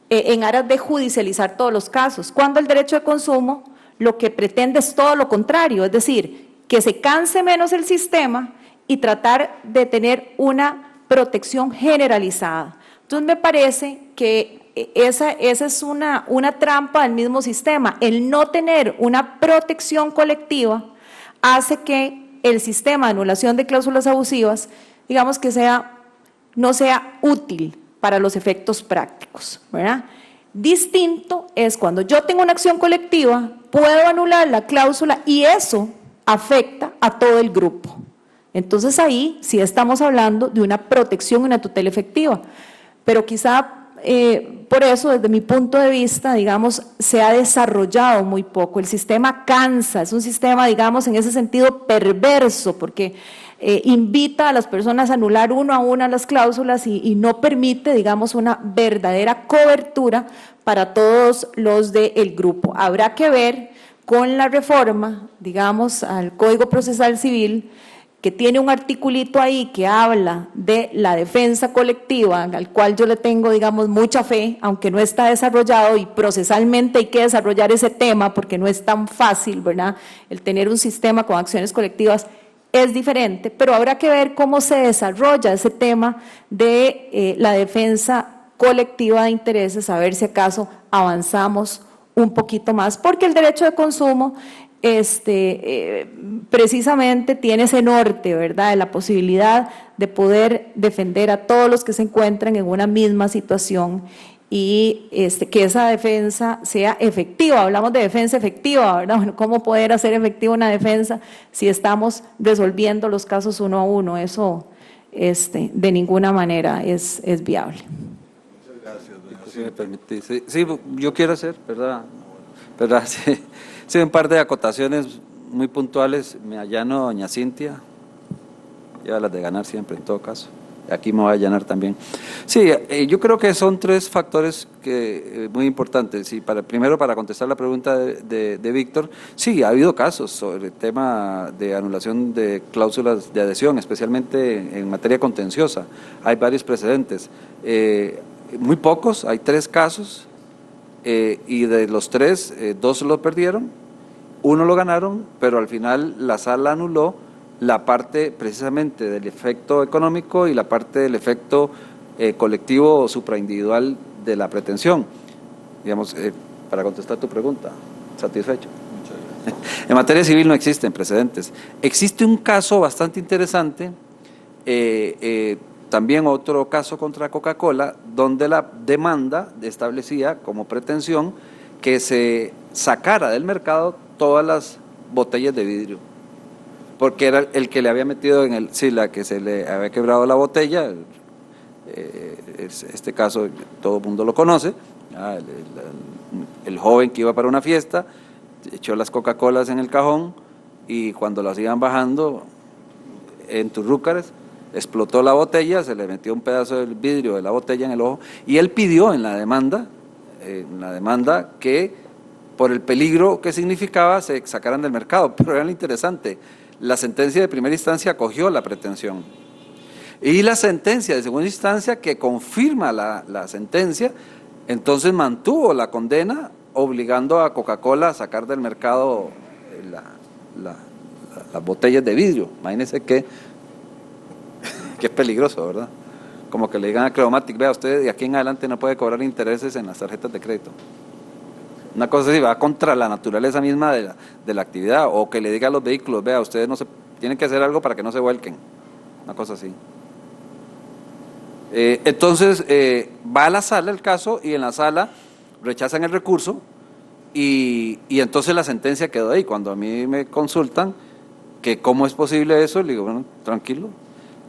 en aras de judicializar todos los casos, cuando el derecho de consumo lo que pretende es todo lo contrario, es decir, que se canse menos el sistema y tratar de tener una protección generalizada. Entonces me parece que esa es una trampa del mismo sistema. El no tener una protección colectiva hace que el sistema de anulación de cláusulas abusivas, digamos que no sea útil para los efectos prácticos, ¿verdad? Distinto es cuando yo tengo una acción colectiva, puedo anular la cláusula y eso afecta a todo el grupo. Entonces ahí sí estamos hablando de una protección y una tutela efectiva, pero quizá por eso, desde mi punto de vista, digamos, se ha desarrollado muy poco. El sistema cansa, es un sistema, digamos, en ese sentido perverso, porque invita a las personas a anular uno a una las cláusulas y no permite, digamos, una verdadera cobertura para todos los del grupo. Habrá que ver con la reforma, digamos, al Código Procesal Civil, que tiene un articulito ahí que habla de la defensa colectiva, al cual yo le tengo, digamos, mucha fe, aunque no está desarrollado y procesalmente hay que desarrollar ese tema porque no es tan fácil, ¿verdad? El tener un sistema con acciones colectivas es diferente, pero habrá que ver cómo se desarrolla ese tema de la defensa colectiva de intereses, a ver si acaso avanzamos un poquito más, porque el derecho de consumo precisamente tiene ese norte, ¿verdad?, de la posibilidad de poder defender a todos los que se encuentran en una misma situación y que esa defensa sea efectiva. Hablamos de defensa efectiva, ¿verdad? Bueno, ¿cómo poder hacer efectiva una defensa si estamos resolviendo los casos uno a uno? Eso de ninguna manera es viable. Muchas gracias, doña Si me permitís. Sí, yo quiero hacer, ¿verdad? Sí, un par de acotaciones muy puntuales. Me allano, doña Cintia, lleva las de ganar siempre en todo caso. Aquí me voy a allanar también. Sí, yo creo que son tres factores muy importantes. Y primero, para contestar la pregunta de Víctor, sí, ha habido casos sobre el tema de anulación de cláusulas de adhesión, especialmente en materia contenciosa. Hay varios precedentes. Muy pocos, hay 3 casos. Y de los 3, 2 lo perdieron, 1 lo ganaron, pero al final la sala anuló la parte precisamente del efecto económico y la parte del efecto colectivo o supraindividual de la pretensión. Digamos, para contestar tu pregunta, ¿satisfecho? Muchas gracias. En materia civil no existen precedentes. Existe un caso bastante interesante, también otro caso contra Coca-Cola, donde la demanda establecía como pretensión que se sacara del mercado todas las botellas de vidrio, porque era el que le había metido la que se le había quebrado la botella. Este caso todo el mundo lo conoce, el joven que iba para una fiesta, echó las Coca-Colas en el cajón y cuando las iban bajando en Turrúcares, explotó la botella, se le metió un pedazo del vidrio de la botella en el ojo y él pidió en la demanda que por el peligro que significaba se sacaran del mercado. Pero era lo interesante, la sentencia de primera instancia acogió la pretensión y la sentencia de segunda instancia, que confirma la sentencia, entonces mantuvo la condena obligando a Coca-Cola a sacar del mercado las botellas de vidrio. Imagínense que es peligroso, ¿verdad? Como que le digan a Creomatic, vea, usted de aquí en adelante no puede cobrar intereses en las tarjetas de crédito. Una cosa así, va contra la naturaleza misma de la actividad, o que le diga a los vehículos, vea, ustedes tienen que hacer algo para que no se vuelquen. Una cosa así. Entonces, va a la sala el caso y en la sala rechazan el recurso y entonces la sentencia quedó ahí. Cuando a mí me consultan que cómo es posible eso, le digo, bueno, tranquilo.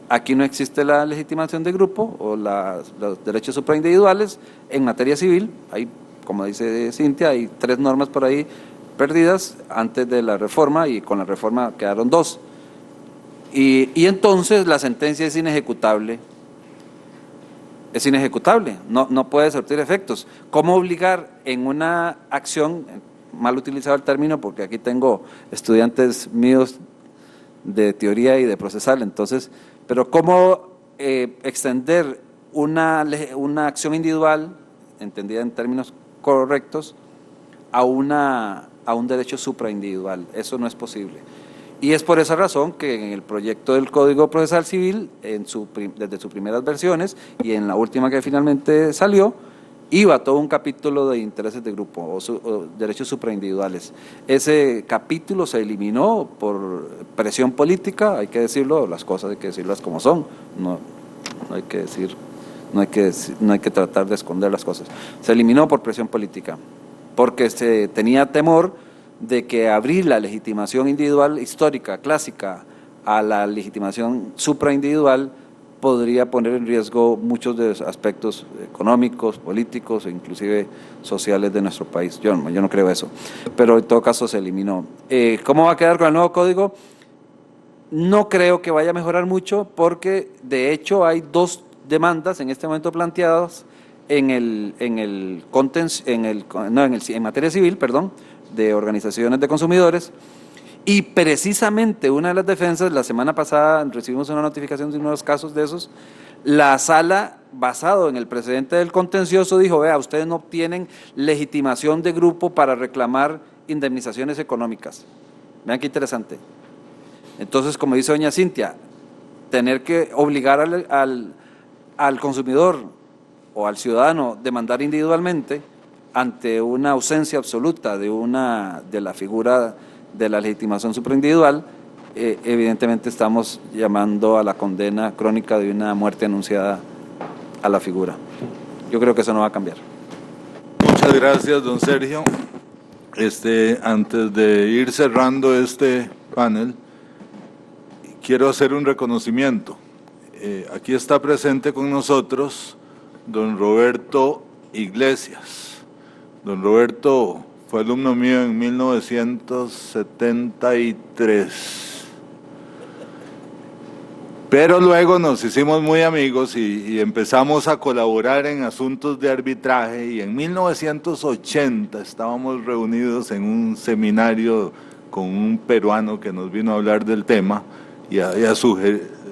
Aquí no existe la legitimación de grupo o los derechos supraindividuales en materia civil. Hay, como dice Cintia, hay 3 normas por ahí perdidas antes de la reforma y con la reforma quedaron 2. Y entonces la sentencia es inejecutable. Es inejecutable, no puede surtir efectos. ¿Cómo obligar en una acción, mal utilizado el término porque aquí tengo estudiantes míos de teoría y de procesal, entonces, pero cómo extender una acción individual, entendida en términos correctos, a un derecho supraindividual? Eso no es posible. Y es por esa razón que en el proyecto del Código Procesal Civil, desde sus primeras versiones y en la última que finalmente salió, iba todo un capítulo de intereses de grupo o derechos supraindividuales. Ese capítulo se eliminó por presión política, hay que decirlo, las cosas hay que decirlas como son, no hay que decir no hay que tratar de esconder las cosas. Se eliminó por presión política, porque se tenía temor de que abrir la legitimación individual histórica, clásica, a la legitimación supraindividual podría poner en riesgo muchos de los aspectos económicos, políticos e inclusive sociales de nuestro país. Yo no creo eso, pero en todo caso se eliminó. ¿Cómo va a quedar con el nuevo código? No creo que vaya a mejorar mucho, porque de hecho hay dos demandas en este momento planteadas en materia civil, de organizaciones de consumidores. Y precisamente una de las defensas, la semana pasada recibimos una notificación de uno de los casos de esos, la sala, basado en el precedente del contencioso, dijo: vea, ustedes no obtienen legitimación de grupo para reclamar indemnizaciones económicas. Vean qué interesante. Entonces, como dice doña Cintia, tener que obligar al consumidor o al ciudadano demandar individualmente ante una ausencia absoluta de la figura de la legitimación supraindividual, evidentemente estamos llamando a la condena crónica de una muerte anunciada a la figura. Yo creo que eso no va a cambiar. Muchas gracias, don Sergio. Antes de ir cerrando este panel, quiero hacer un reconocimiento. Aquí está presente con nosotros don Roberto Iglesias. Don Roberto fue alumno mío en 1973. Pero luego nos hicimos muy amigos y empezamos a colaborar en asuntos de arbitraje, y en 1980 estábamos reunidos en un seminario con un peruano que nos vino a hablar del tema, y a su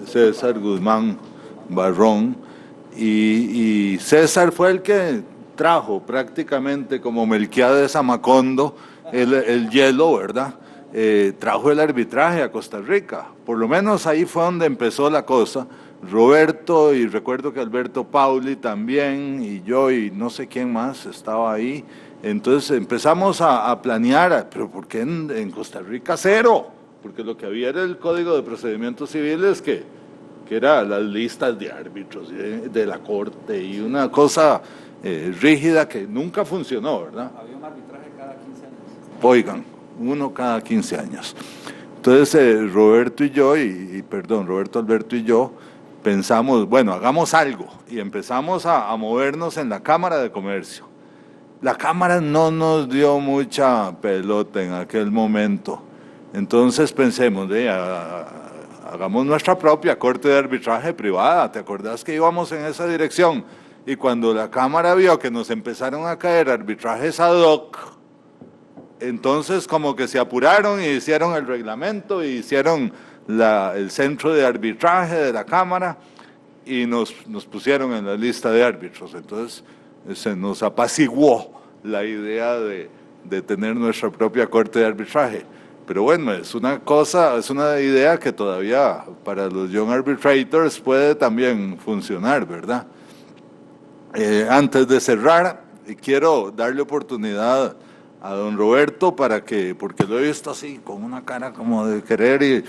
César Guzmán Barrón, y César fue el que trajo prácticamente como Melquiades a Macondo el hielo, ¿verdad? Trajo el arbitraje a Costa Rica. Por lo menos ahí fue donde empezó la cosa. Roberto, y recuerdo que Alberto Pauli también, y yo, y no sé quién más estaba ahí. Entonces empezamos a planear, pero ¿por qué en Costa Rica cero? Porque lo que había era el Código de Procedimientos Civiles, que era las listas de árbitros de la Corte, y una cosa rígida que nunca funcionó, ¿verdad? Había un arbitraje cada 15 años. Oigan, uno cada 15 años. Entonces Roberto Alberto y yo pensamos, bueno, hagamos algo, y empezamos a movernos en la Cámara de Comercio. La Cámara no nos dio mucha pelota en aquel momento. Entonces pensemos, hagamos nuestra propia corte de arbitraje privada. ¿Te acordás que íbamos en esa dirección? Y cuando la Cámara vio que nos empezaron a caer arbitrajes ad hoc, entonces como que se apuraron y hicieron el reglamento, y hicieron el centro de arbitraje de la Cámara, y nos pusieron en la lista de árbitros. Entonces se nos apaciguó la idea de tener nuestra propia corte de arbitraje. Pero bueno, es una idea que todavía para los Young Arbitrators puede también funcionar, ¿verdad? Antes de cerrar, quiero darle oportunidad a don Roberto porque lo he visto así, con una cara como de querer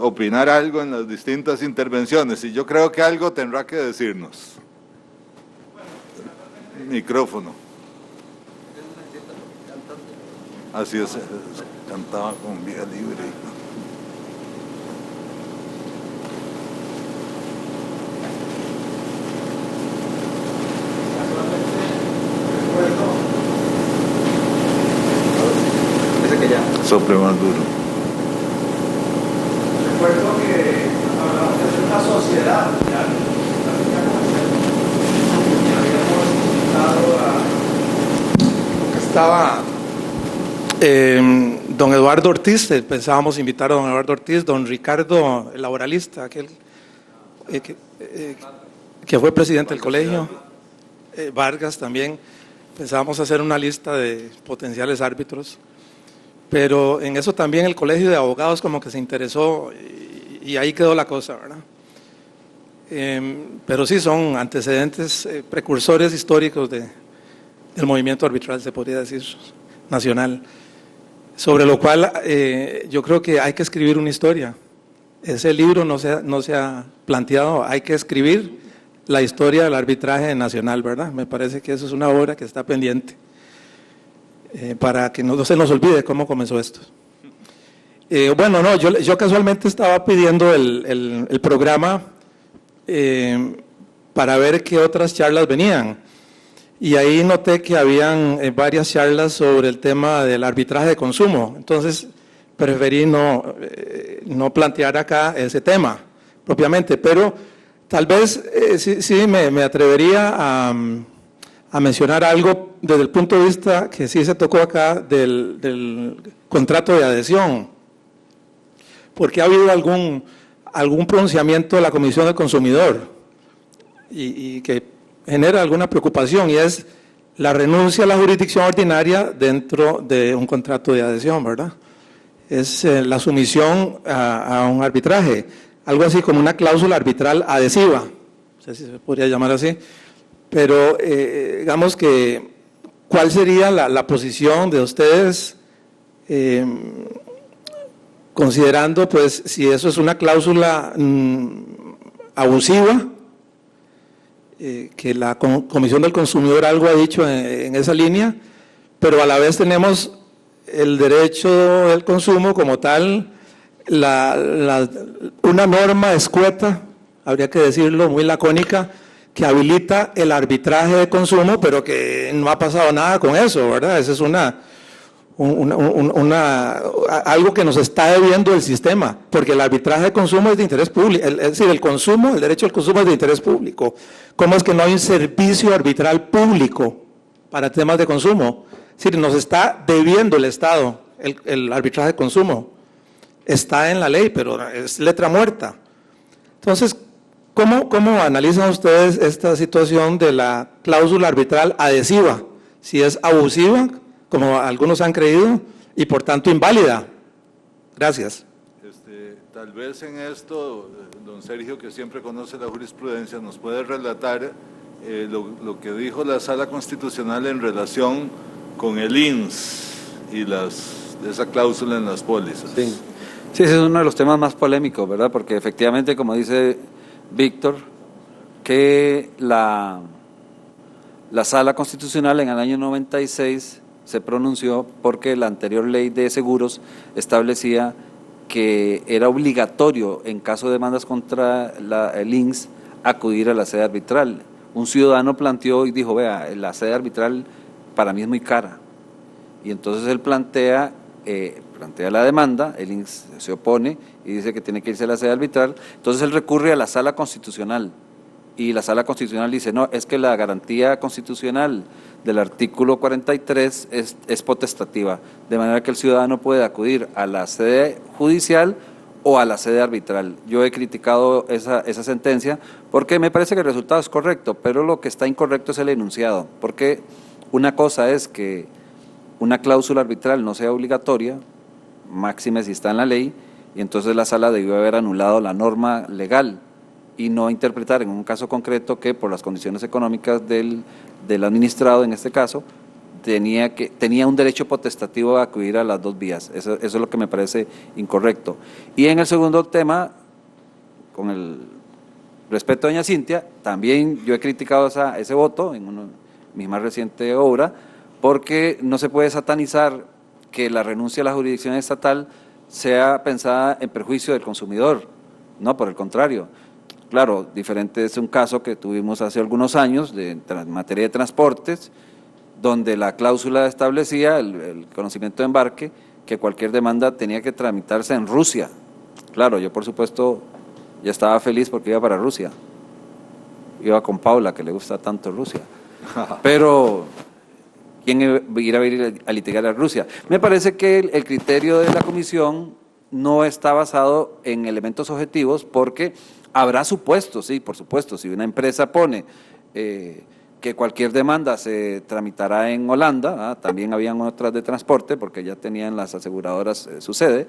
opinar algo en las distintas intervenciones, y yo creo que algo tendrá que decirnos. Micrófono. Así es, cantaba con Vía Libre. Sople más duro. Recuerdo que hablamos de una sociedad ya y habíamos invitado estaba don Eduardo Ortiz, pensábamos invitar a don Eduardo Ortiz, don Ricardo, el laboralista, aquel que fue presidente del colegio, Vargas también. Pensábamos hacer una lista de potenciales árbitros. Pero en eso también el Colegio de Abogados como que se interesó, y ahí quedó la cosa, ¿verdad? Pero sí son antecedentes precursores históricos del movimiento arbitral, se podría decir, nacional, sobre lo cual yo creo que hay que escribir una historia. Ese libro no se ha planteado, hay que escribir la historia del arbitraje nacional, ¿verdad? Me parece que eso es una obra que está pendiente, para que no se nos olvide cómo comenzó esto. Bueno, no, yo casualmente estaba pidiendo el programa para ver qué otras charlas venían. Y ahí noté que habían varias charlas sobre el tema del arbitraje de consumo. Entonces, preferí no plantear acá ese tema propiamente, pero tal vez sí me atrevería a mencionar algo desde el punto de vista que sí se tocó acá del contrato de adhesión, porque ha habido algún pronunciamiento de la Comisión del Consumidor y que genera alguna preocupación, y es la renuncia a la jurisdicción ordinaria dentro de un contrato de adhesión, ¿verdad? Es la sumisión a un arbitraje, algo así como una cláusula arbitral adhesiva, no sé si se podría llamar así, pero digamos que, ¿cuál sería la posición de ustedes considerando, pues, si eso es una cláusula abusiva? Que la Comisión del Consumidor algo ha dicho en esa línea, pero a la vez tenemos el derecho del consumo como tal, una norma escueta, habría que decirlo, muy lacónica, que habilita el arbitraje de consumo, pero que no ha pasado nada con eso, ¿verdad? Esa es algo que nos está debiendo el sistema, porque el arbitraje de consumo es de interés público, es decir, el derecho al consumo es de interés público. ¿Cómo es que no hay un servicio arbitral público para temas de consumo? Es decir, nos está debiendo el Estado el arbitraje de consumo. Está en la ley, pero es letra muerta. Entonces, ¿cómo analizan ustedes esta situación de la cláusula arbitral adhesiva? Si es abusiva, como algunos han creído, y por tanto inválida. Gracias. Tal vez en esto, don Sergio, que siempre conoce la jurisprudencia, nos puede relatar lo que dijo la Sala Constitucional en relación con el INS y esa cláusula en las pólizas. Sí, ese es uno de los temas más polémicos, ¿verdad? Porque efectivamente, como dice Víctor, que la Sala Constitucional en el año 96 se pronunció porque la anterior ley de seguros establecía que era obligatorio, en caso de demandas contra el INS, acudir a la sede arbitral. Un ciudadano planteó y dijo, vea, la sede arbitral para mí es muy cara. Y entonces él plantea la demanda, el INS se opone y dice que tiene que irse a la sede arbitral. Entonces él recurre a la Sala Constitucional y la Sala Constitucional dice, no, es que la garantía constitucional del artículo 43 es potestativa, de manera que el ciudadano puede acudir a la sede judicial o a la sede arbitral. Yo he criticado esa sentencia porque me parece que el resultado es correcto, pero lo que está incorrecto es el enunciado, porque una cosa es que una cláusula arbitral no sea obligatoria, máxime si está en la ley, y entonces la sala debió haber anulado la norma legal y no interpretar en un caso concreto que por las condiciones económicas del administrado, en este caso, tenía un derecho potestativo a acudir a las dos vías. Eso es lo que me parece incorrecto. Y en el segundo tema, con el respeto a doña Cintia, también yo he criticado ese voto en mi más reciente obra, porque no se puede satanizar que la renuncia a la jurisdicción estatal sea pensada en perjuicio del consumidor, no, por el contrario. Claro, diferente es un caso que tuvimos hace algunos años en materia de transportes, donde la cláusula establecía el conocimiento de embarque, que cualquier demanda tenía que tramitarse en Rusia. Claro, yo por supuesto ya estaba feliz porque iba para Rusia. Iba con Paula, que le gusta tanto Rusia. Pero ¿quién iba a ir a litigar a Rusia? Me parece que el criterio de la comisión no está basado en elementos objetivos, porque habrá supuestos, sí, por supuesto, si una empresa pone que cualquier demanda se tramitará en Holanda, también habían otras de transporte, porque ya tenían las aseguradoras su sede,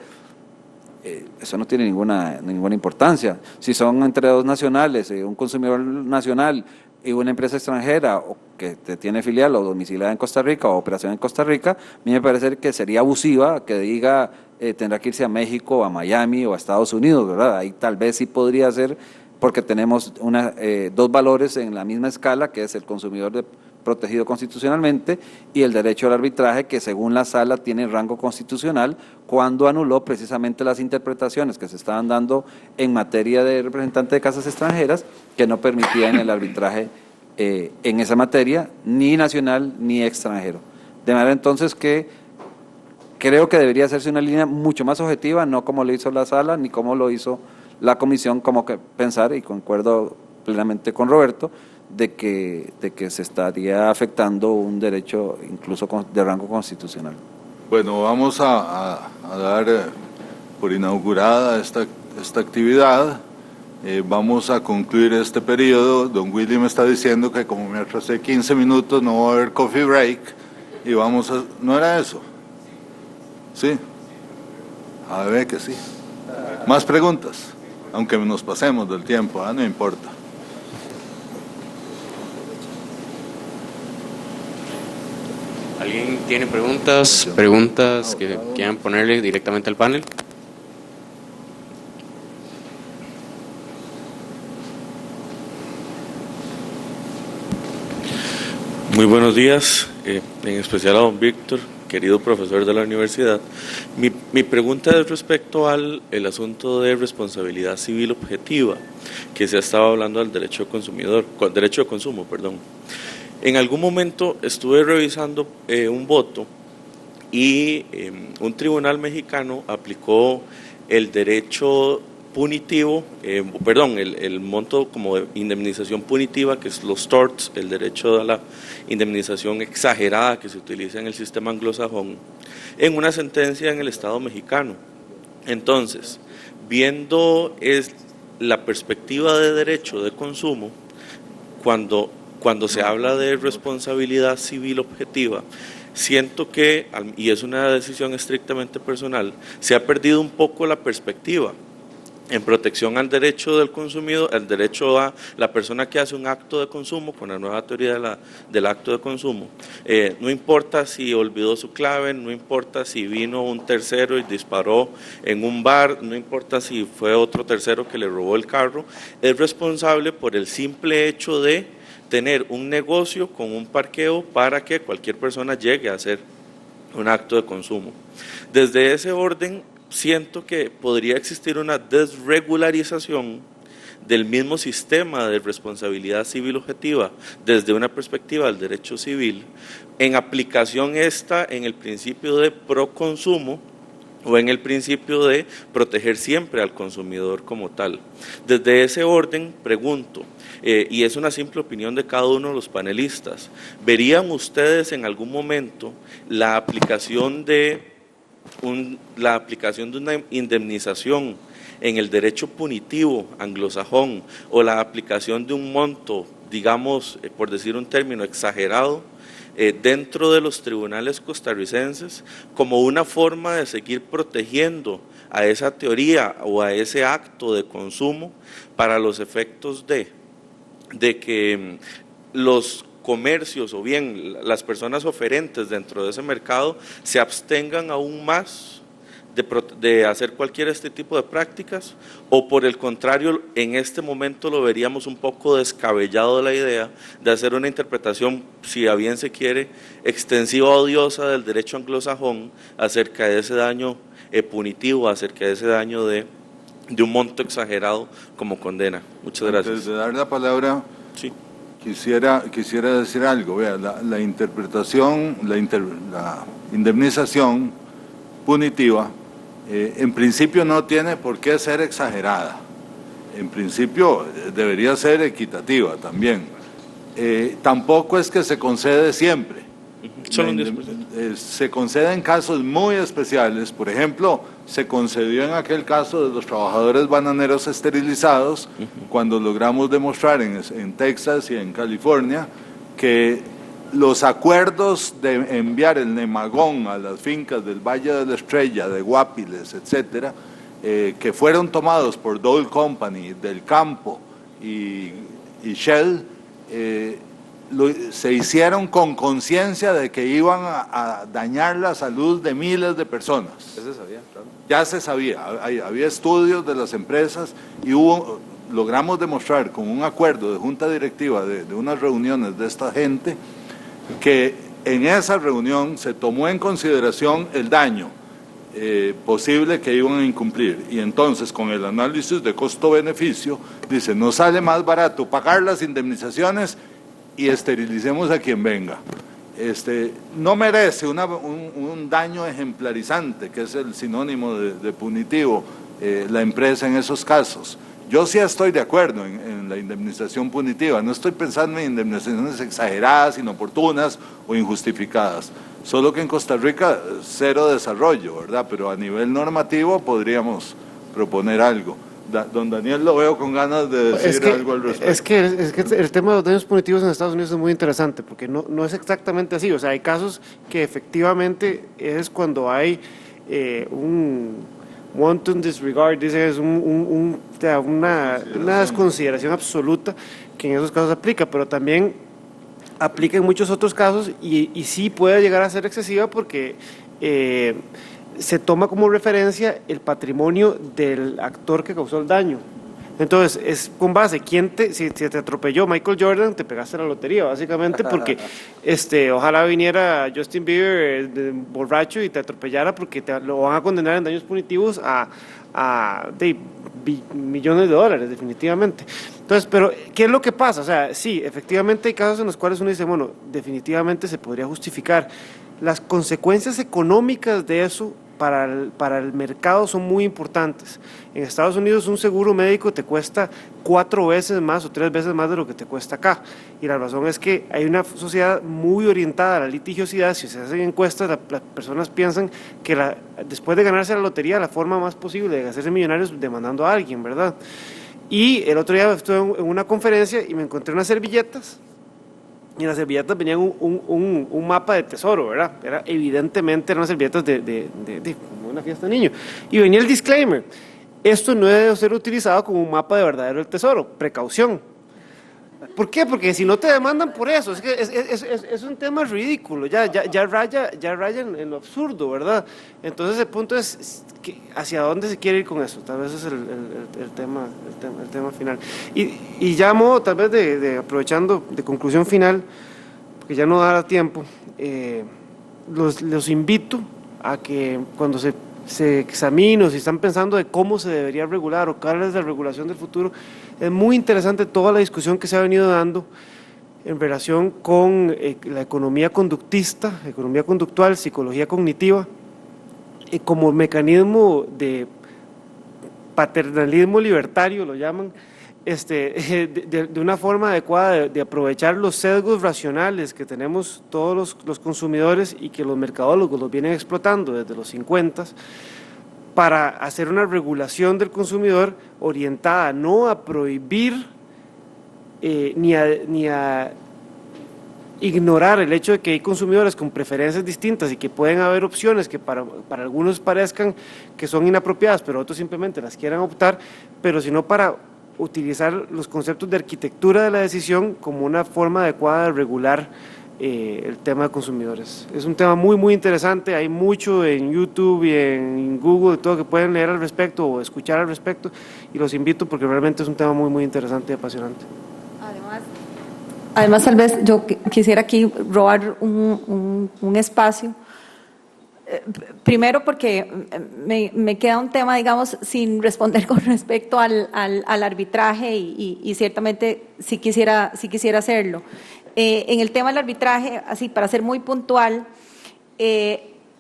eso no tiene ninguna importancia. Si son entre dos nacionales, un consumidor nacional y una empresa extranjera o que tiene filial o domiciliada en Costa Rica o operación en Costa Rica, a mí me parece que sería abusiva que diga tendrá que irse a México, a Miami o a Estados Unidos, ¿verdad? Ahí tal vez sí podría ser porque tenemos dos valores en la misma escala, que es el consumidor protegido constitucionalmente y el derecho al arbitraje, que según la Sala tiene rango constitucional, cuando anuló precisamente las interpretaciones que se estaban dando en materia de representante de casas extranjeras, que no permitían el arbitraje en esa materia, ni nacional ni extranjero. De manera entonces que creo que debería hacerse una línea mucho más objetiva, no como lo hizo la Sala, ni como lo hizo la Comisión, como que pensar, y concuerdo plenamente con Roberto, de que se estaría afectando un derecho incluso de rango constitucional. Bueno, vamos a dar por inaugurada esta actividad. Vamos a concluir este periodo. Don Willy me está diciendo que como me atrasé 15 minutos no va a haber coffee break y vamos a... ¿No era eso? Sí. A ver que sí. Más preguntas, aunque nos pasemos del tiempo, no importa. ¿Alguien tiene preguntas que quieran ponerle directamente al panel? Muy buenos días, en especial a don Víctor, querido profesor de la universidad. Mi pregunta es respecto al asunto de responsabilidad civil objetiva, que se estaba hablando del derecho de consumo. En algún momento estuve revisando un voto y un tribunal mexicano aplicó el derecho punitivo, el monto como de indemnización punitiva, que es los torts, el derecho a la indemnización exagerada que se utiliza en el sistema anglosajón, en una sentencia en el Estado mexicano. Entonces, viendo la perspectiva de derecho de consumo, cuando se habla de responsabilidad civil objetiva, siento que, y es una decisión estrictamente personal, se ha perdido un poco la perspectiva en protección al derecho del consumidor, al derecho a la persona que hace un acto de consumo, con la nueva teoría del acto de consumo. No importa si olvidó su clave, no importa si vino un tercero y disparó en un bar, no importa si fue otro tercero que le robó el carro, es responsable por el simple hecho de tener un negocio con un parqueo para que cualquier persona llegue a hacer un acto de consumo. Desde ese orden, siento que podría existir una desregularización del mismo sistema de responsabilidad civil objetiva desde una perspectiva del derecho civil, en aplicación en el principio de proconsumo o en el principio de proteger siempre al consumidor como tal. Desde ese orden, pregunto, y es una simple opinión de cada uno de los panelistas, ¿verían ustedes en algún momento la aplicación de una indemnización en el derecho punitivo anglosajón o la aplicación de un monto, digamos, por decir un término exagerado, dentro de los tribunales costarricenses como una forma de seguir protegiendo a esa teoría o a ese acto de consumo para los efectos de que los comercios o bien las personas oferentes dentro de ese mercado se abstengan aún más de hacer cualquier tipo de prácticas, o por el contrario, en este momento lo veríamos un poco descabellado la idea de hacer una interpretación, si a bien se quiere, extensiva o odiosa del derecho anglosajón acerca de ese daño punitivo, acerca de ese daño de un monto exagerado como condena. Muchas gracias. Antes de dar la palabra, sí. Quisiera decir algo. Vea, la interpretación, la indemnización punitiva, en principio no tiene por qué ser exagerada. En principio debería ser equitativa también. Tampoco es que se concede siempre. Solo un 10%. Se concede en casos muy especiales. Por ejemplo, se concedió en aquel caso de los trabajadores bananeros esterilizados, cuando logramos demostrar en Texas y en California que los acuerdos de enviar el nemagón a las fincas del Valle de la Estrella, de Guapiles, etcétera, que fueron tomados por Dole Company, Del Campo y Shell, se hicieron con conciencia de que iban a dañar la salud de miles de personas. Ya se sabía, claro. Ya se sabía, había estudios de las empresas y hubo logramos demostrar con un acuerdo de junta directiva de unas reuniones de esta gente que en esa reunión se tomó en consideración el daño posible que iban a incumplir, y entonces con el análisis de costo-beneficio dice, nos sale más barato pagar las indemnizaciones y esterilicemos a quien venga. No merece un daño ejemplarizante, que es el sinónimo de punitivo, la empresa en esos casos. Yo sí estoy de acuerdo en la indemnización punitiva, no estoy pensando en indemnizaciones exageradas, inoportunas o injustificadas, solo que en Costa Rica cero desarrollo, ¿verdad? Pero a nivel normativo podríamos proponer algo. Don Daniel lo veo con ganas de decir algo al respecto. Es que el tema de los daños punitivos en Estados Unidos es muy interesante, porque no es exactamente así. O sea, hay casos que efectivamente es cuando hay un wanton disregard, dice, es una desconsideración absoluta que en esos casos aplica, pero también aplica en muchos otros casos y sí puede llegar a ser excesiva porque se toma como referencia el patrimonio del actor que causó el daño. Entonces, es con base, si te atropelló Michael Jordan, te pegaste la lotería, básicamente, porque ojalá viniera Justin Bieber borracho y te atropellara, porque lo van a condenar en daños punitivos de millones de dólares, definitivamente. Entonces, pero, ¿qué es lo que pasa? O sea, sí, efectivamente hay casos en los cuales uno dice, bueno, definitivamente se podría justificar. Las consecuencias económicas de eso para el mercado son muy importantes. En Estados Unidos un seguro médico te cuesta 4 veces más o 3 veces más de lo que te cuesta acá, y la razón es que hay una sociedad muy orientada a la litigiosidad. Si se hacen encuestas, las personas piensan que después de ganarse la lotería, la forma más posible de hacerse millonarios es demandando a alguien, ¿verdad? Y el otro día estuve en una conferencia y me encontré unas servilletas, y en las servilletas venían un mapa de tesoro, ¿verdad? Evidentemente eran unas servilletas de una fiesta de niño. Y venía el disclaimer: esto no debe ser utilizado como un mapa de verdadero del tesoro, precaución. ¿Por qué? Porque si no te demandan por eso, es que es un tema ridículo, ya raya en lo absurdo, ¿verdad? Entonces el punto es hacia dónde se quiere ir con eso. Tal vez es el tema final. Y llamo, tal vez aprovechando de conclusión final, porque ya no dará tiempo, los invito a que cuando se examine o si están pensando de cómo se debería regular o cuál es la regulación del futuro, es muy interesante toda la discusión que se ha venido dando en relación con la economía conductista, economía conductual, psicología cognitiva, como mecanismo de paternalismo libertario, lo llaman, de una forma adecuada de aprovechar los sesgos racionales que tenemos todos los consumidores y que los mercadólogos los vienen explotando desde los 50 para hacer una regulación del consumidor orientada no a prohibir ni a ignorar el hecho de que hay consumidores con preferencias distintas y que pueden haber opciones que para algunos parezcan que son inapropiadas, pero otros simplemente las quieran optar, pero sino para utilizar los conceptos de arquitectura de la decisión como una forma adecuada de regular el tema de consumidores. Es un tema muy, muy interesante, hay mucho en YouTube y en Google, todo que pueden leer al respecto o escuchar al respecto, y los invito porque realmente es un tema muy, muy interesante y apasionante. Además tal vez yo quisiera aquí robar un espacio. Primero porque me queda un tema, digamos, sin responder con respecto al arbitraje y ciertamente sí quisiera hacerlo. En el tema del arbitraje, así para ser muy puntual,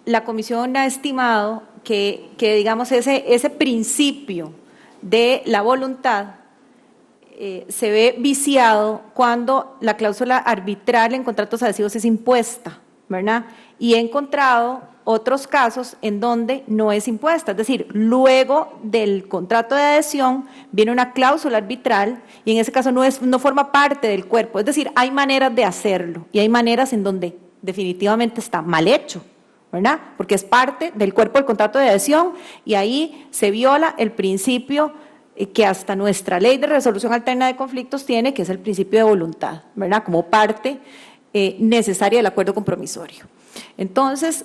la Comisión ha estimado que digamos, ese principio de la voluntad se ve viciado cuando la cláusula arbitral en contratos adhesivos es impuesta, ¿verdad? Y he encontrado otros casos en donde no es impuesta, es decir, luego del contrato de adhesión viene una cláusula arbitral y en ese caso no forma parte del cuerpo, es decir, hay maneras de hacerlo y hay maneras en donde definitivamente está mal hecho, ¿verdad? Porque es parte del cuerpo del contrato de adhesión y ahí se viola el principio que hasta nuestra ley de resolución alterna de conflictos tiene, que es el principio de voluntad, ¿verdad? Como parte necesaria del acuerdo compromisorio. Entonces,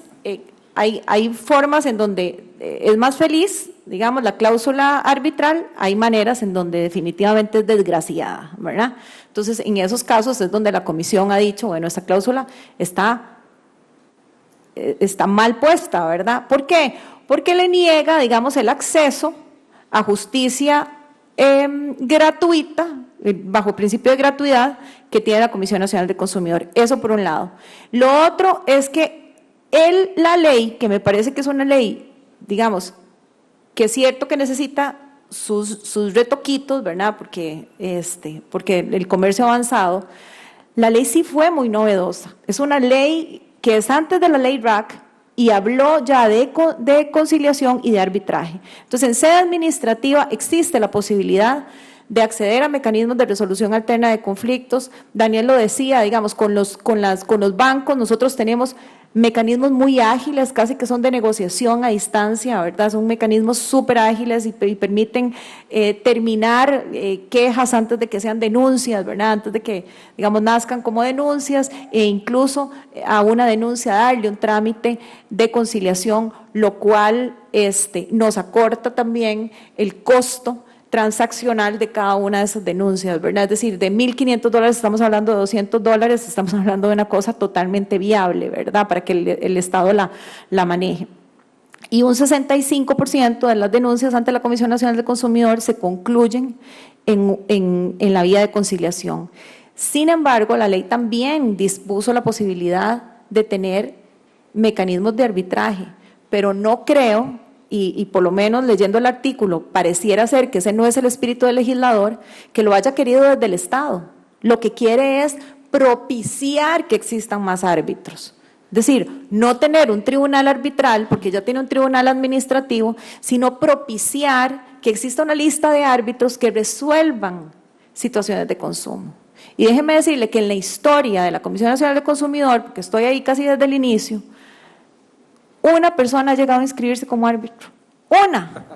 hay formas en donde es más feliz, digamos, la cláusula arbitral, hay maneras en donde definitivamente es desgraciada, ¿verdad? Entonces, en esos casos es donde la comisión ha dicho, bueno, esta cláusula está mal puesta, ¿verdad? ¿Por qué? Porque le niega, digamos, el acceso a justicia gratuita, bajo el principio de gratuidad que tiene la Comisión Nacional del Consumidor. Eso por un lado. Lo otro es que la ley, que me parece que es una ley, digamos, que es cierto que necesita sus retoquitos, ¿verdad? Porque el comercio avanzado, la ley sí fue muy novedosa. Es una ley que es antes de la ley RAC y habló ya de conciliación y de arbitraje. Entonces, en sede administrativa existe la posibilidad de acceder a mecanismos de resolución alterna de conflictos. Daniel lo decía, digamos, con los bancos nosotros tenemos mecanismos muy ágiles, casi que son de negociación a distancia, ¿verdad? Son mecanismos súper ágiles y permiten terminar quejas antes de que sean denuncias, ¿verdad? Antes de que, digamos, nazcan como denuncias e incluso a una denuncia darle un trámite de conciliación, lo cual nos acorta también el costo transaccional de cada una de esas denuncias, ¿verdad? Es decir, de $1,500 estamos hablando de $200, estamos hablando de una cosa totalmente viable, ¿verdad? Para que el Estado la maneje. Y un 65% de las denuncias ante la Comisión Nacional del Consumidor se concluyen en la vía de conciliación. Sin embargo, la ley también dispuso la posibilidad de tener mecanismos de arbitraje, pero no creo, y por lo menos leyendo el artículo, pareciera ser que ese no es el espíritu del legislador, que lo haya querido desde el Estado. Lo que quiere es propiciar que existan más árbitros. Es decir, no tener un tribunal arbitral, porque ya tiene un tribunal administrativo, sino propiciar que exista una lista de árbitros que resuelvan situaciones de consumo. Y déjeme decirle que en la historia de la Comisión Nacional del Consumidor, porque estoy ahí casi desde el inicio, una persona ha llegado a inscribirse como árbitro. ¡Una!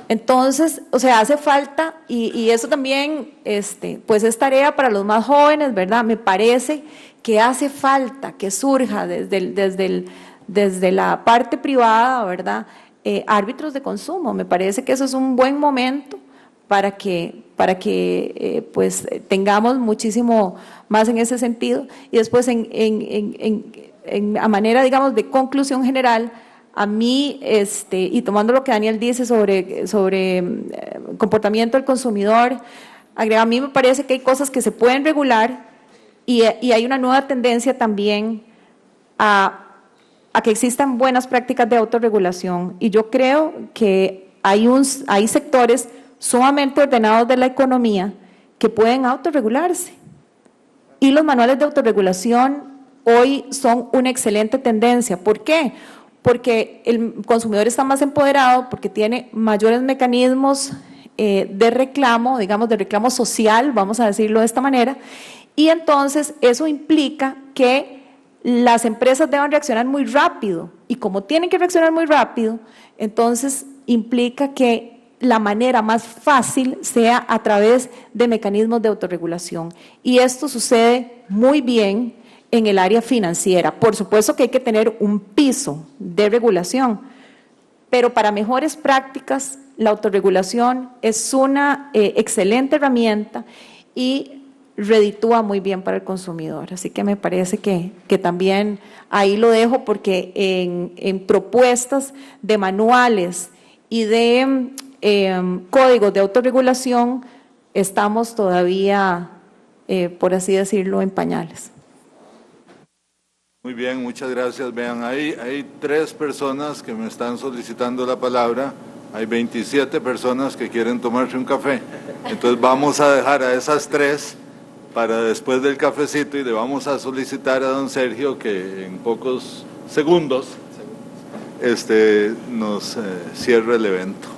Entonces, o sea, hace falta, y eso también pues es tarea para los más jóvenes, ¿verdad? Me parece que hace falta que surja desde la parte privada, ¿verdad? Árbitros de consumo. Me parece que eso es un buen momento para que pues tengamos muchísimo más en ese sentido. Y después a manera, digamos, de conclusión general, a mí, y tomando lo que Daniel dice sobre comportamiento del consumidor, a mí me parece que hay cosas que se pueden regular y hay una nueva tendencia también a que existan buenas prácticas de autorregulación. Y yo creo que hay sectores sumamente ordenados de la economía que pueden autorregularse. Y los manuales de autorregulación hoy son una excelente tendencia. ¿Por qué? Porque el consumidor está más empoderado, porque tiene mayores mecanismos de reclamo, digamos, de reclamo social, vamos a decirlo de esta manera, y entonces eso implica que las empresas deban reaccionar muy rápido, y como tienen que reaccionar muy rápido, entonces implica que la manera más fácil sea a través de mecanismos de autorregulación. Y esto sucede muy bien en el área financiera. Por supuesto que hay que tener un piso de regulación, pero para mejores prácticas la autorregulación es una excelente herramienta y reditúa muy bien para el consumidor. Así que me parece que también ahí lo dejo, porque en propuestas de manuales y de códigos de autorregulación estamos todavía, por así decirlo, en pañales. Muy bien, muchas gracias. Vean, hay 3 personas que me están solicitando la palabra, hay 27 personas que quieren tomarse un café. Entonces vamos a dejar a esas 3 para después del cafecito y le vamos a solicitar a don Sergio que en pocos segundos nos cierre el evento.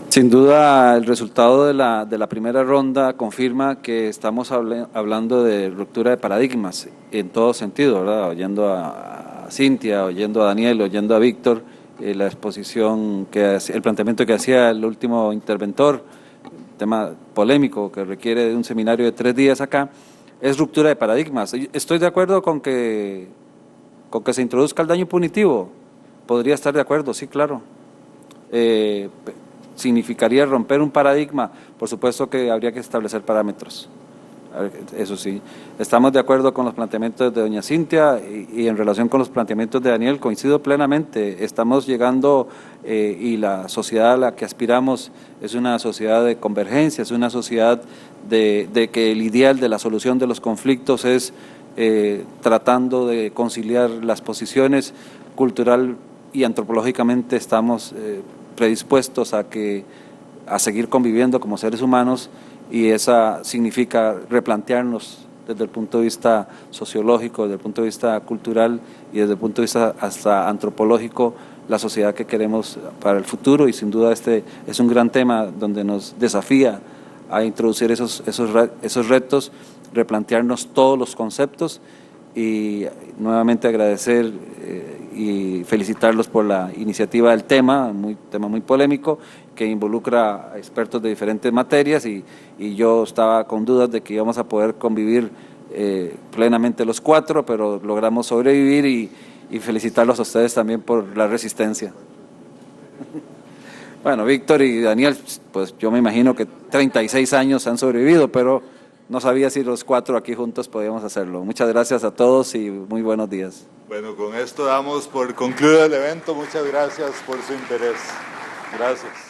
Sin duda, el resultado de la primera ronda confirma que estamos hablando de ruptura de paradigmas en todo sentido, ¿verdad? Oyendo a Cintia, oyendo a Daniel, oyendo a Víctor, la exposición, el planteamiento que hacía el último interventor, tema polémico que requiere de un seminario de 3 días acá, es ruptura de paradigmas. Estoy de acuerdo con que Con que se introduzca el daño punitivo, podría estar de acuerdo, sí, claro. Significaría romper un paradigma, por supuesto que habría que establecer parámetros. Eso sí, estamos de acuerdo con los planteamientos de doña Cintia y en relación con los planteamientos de Daniel, coincido plenamente. Estamos llegando y la sociedad a la que aspiramos es una sociedad de convergencia, es una sociedad de que el ideal de la solución de los conflictos es tratando de conciliar las posiciones. Cultural y antropológicamente estamos predispuestos a seguir conviviendo como seres humanos, y esa significa replantearnos desde el punto de vista sociológico, desde el punto de vista cultural y desde el punto de vista hasta antropológico la sociedad que queremos para el futuro, y sin duda este es un gran tema donde nos desafía a introducir esos retos, replantearnos todos los conceptos, y nuevamente agradecer y felicitarlos por la iniciativa del tema muy polémico, que involucra a expertos de diferentes materias, y yo estaba con dudas de que íbamos a poder convivir plenamente los cuatro, pero logramos sobrevivir, y felicitarlos a ustedes también por la resistencia. Bueno, Víctor y Daniel, pues yo me imagino que 36 años han sobrevivido, pero no sabía si los cuatro aquí juntos podíamos hacerlo. Muchas gracias a todos y muy buenos días. Bueno, con esto damos por concluido el evento. Muchas gracias por su interés. Gracias.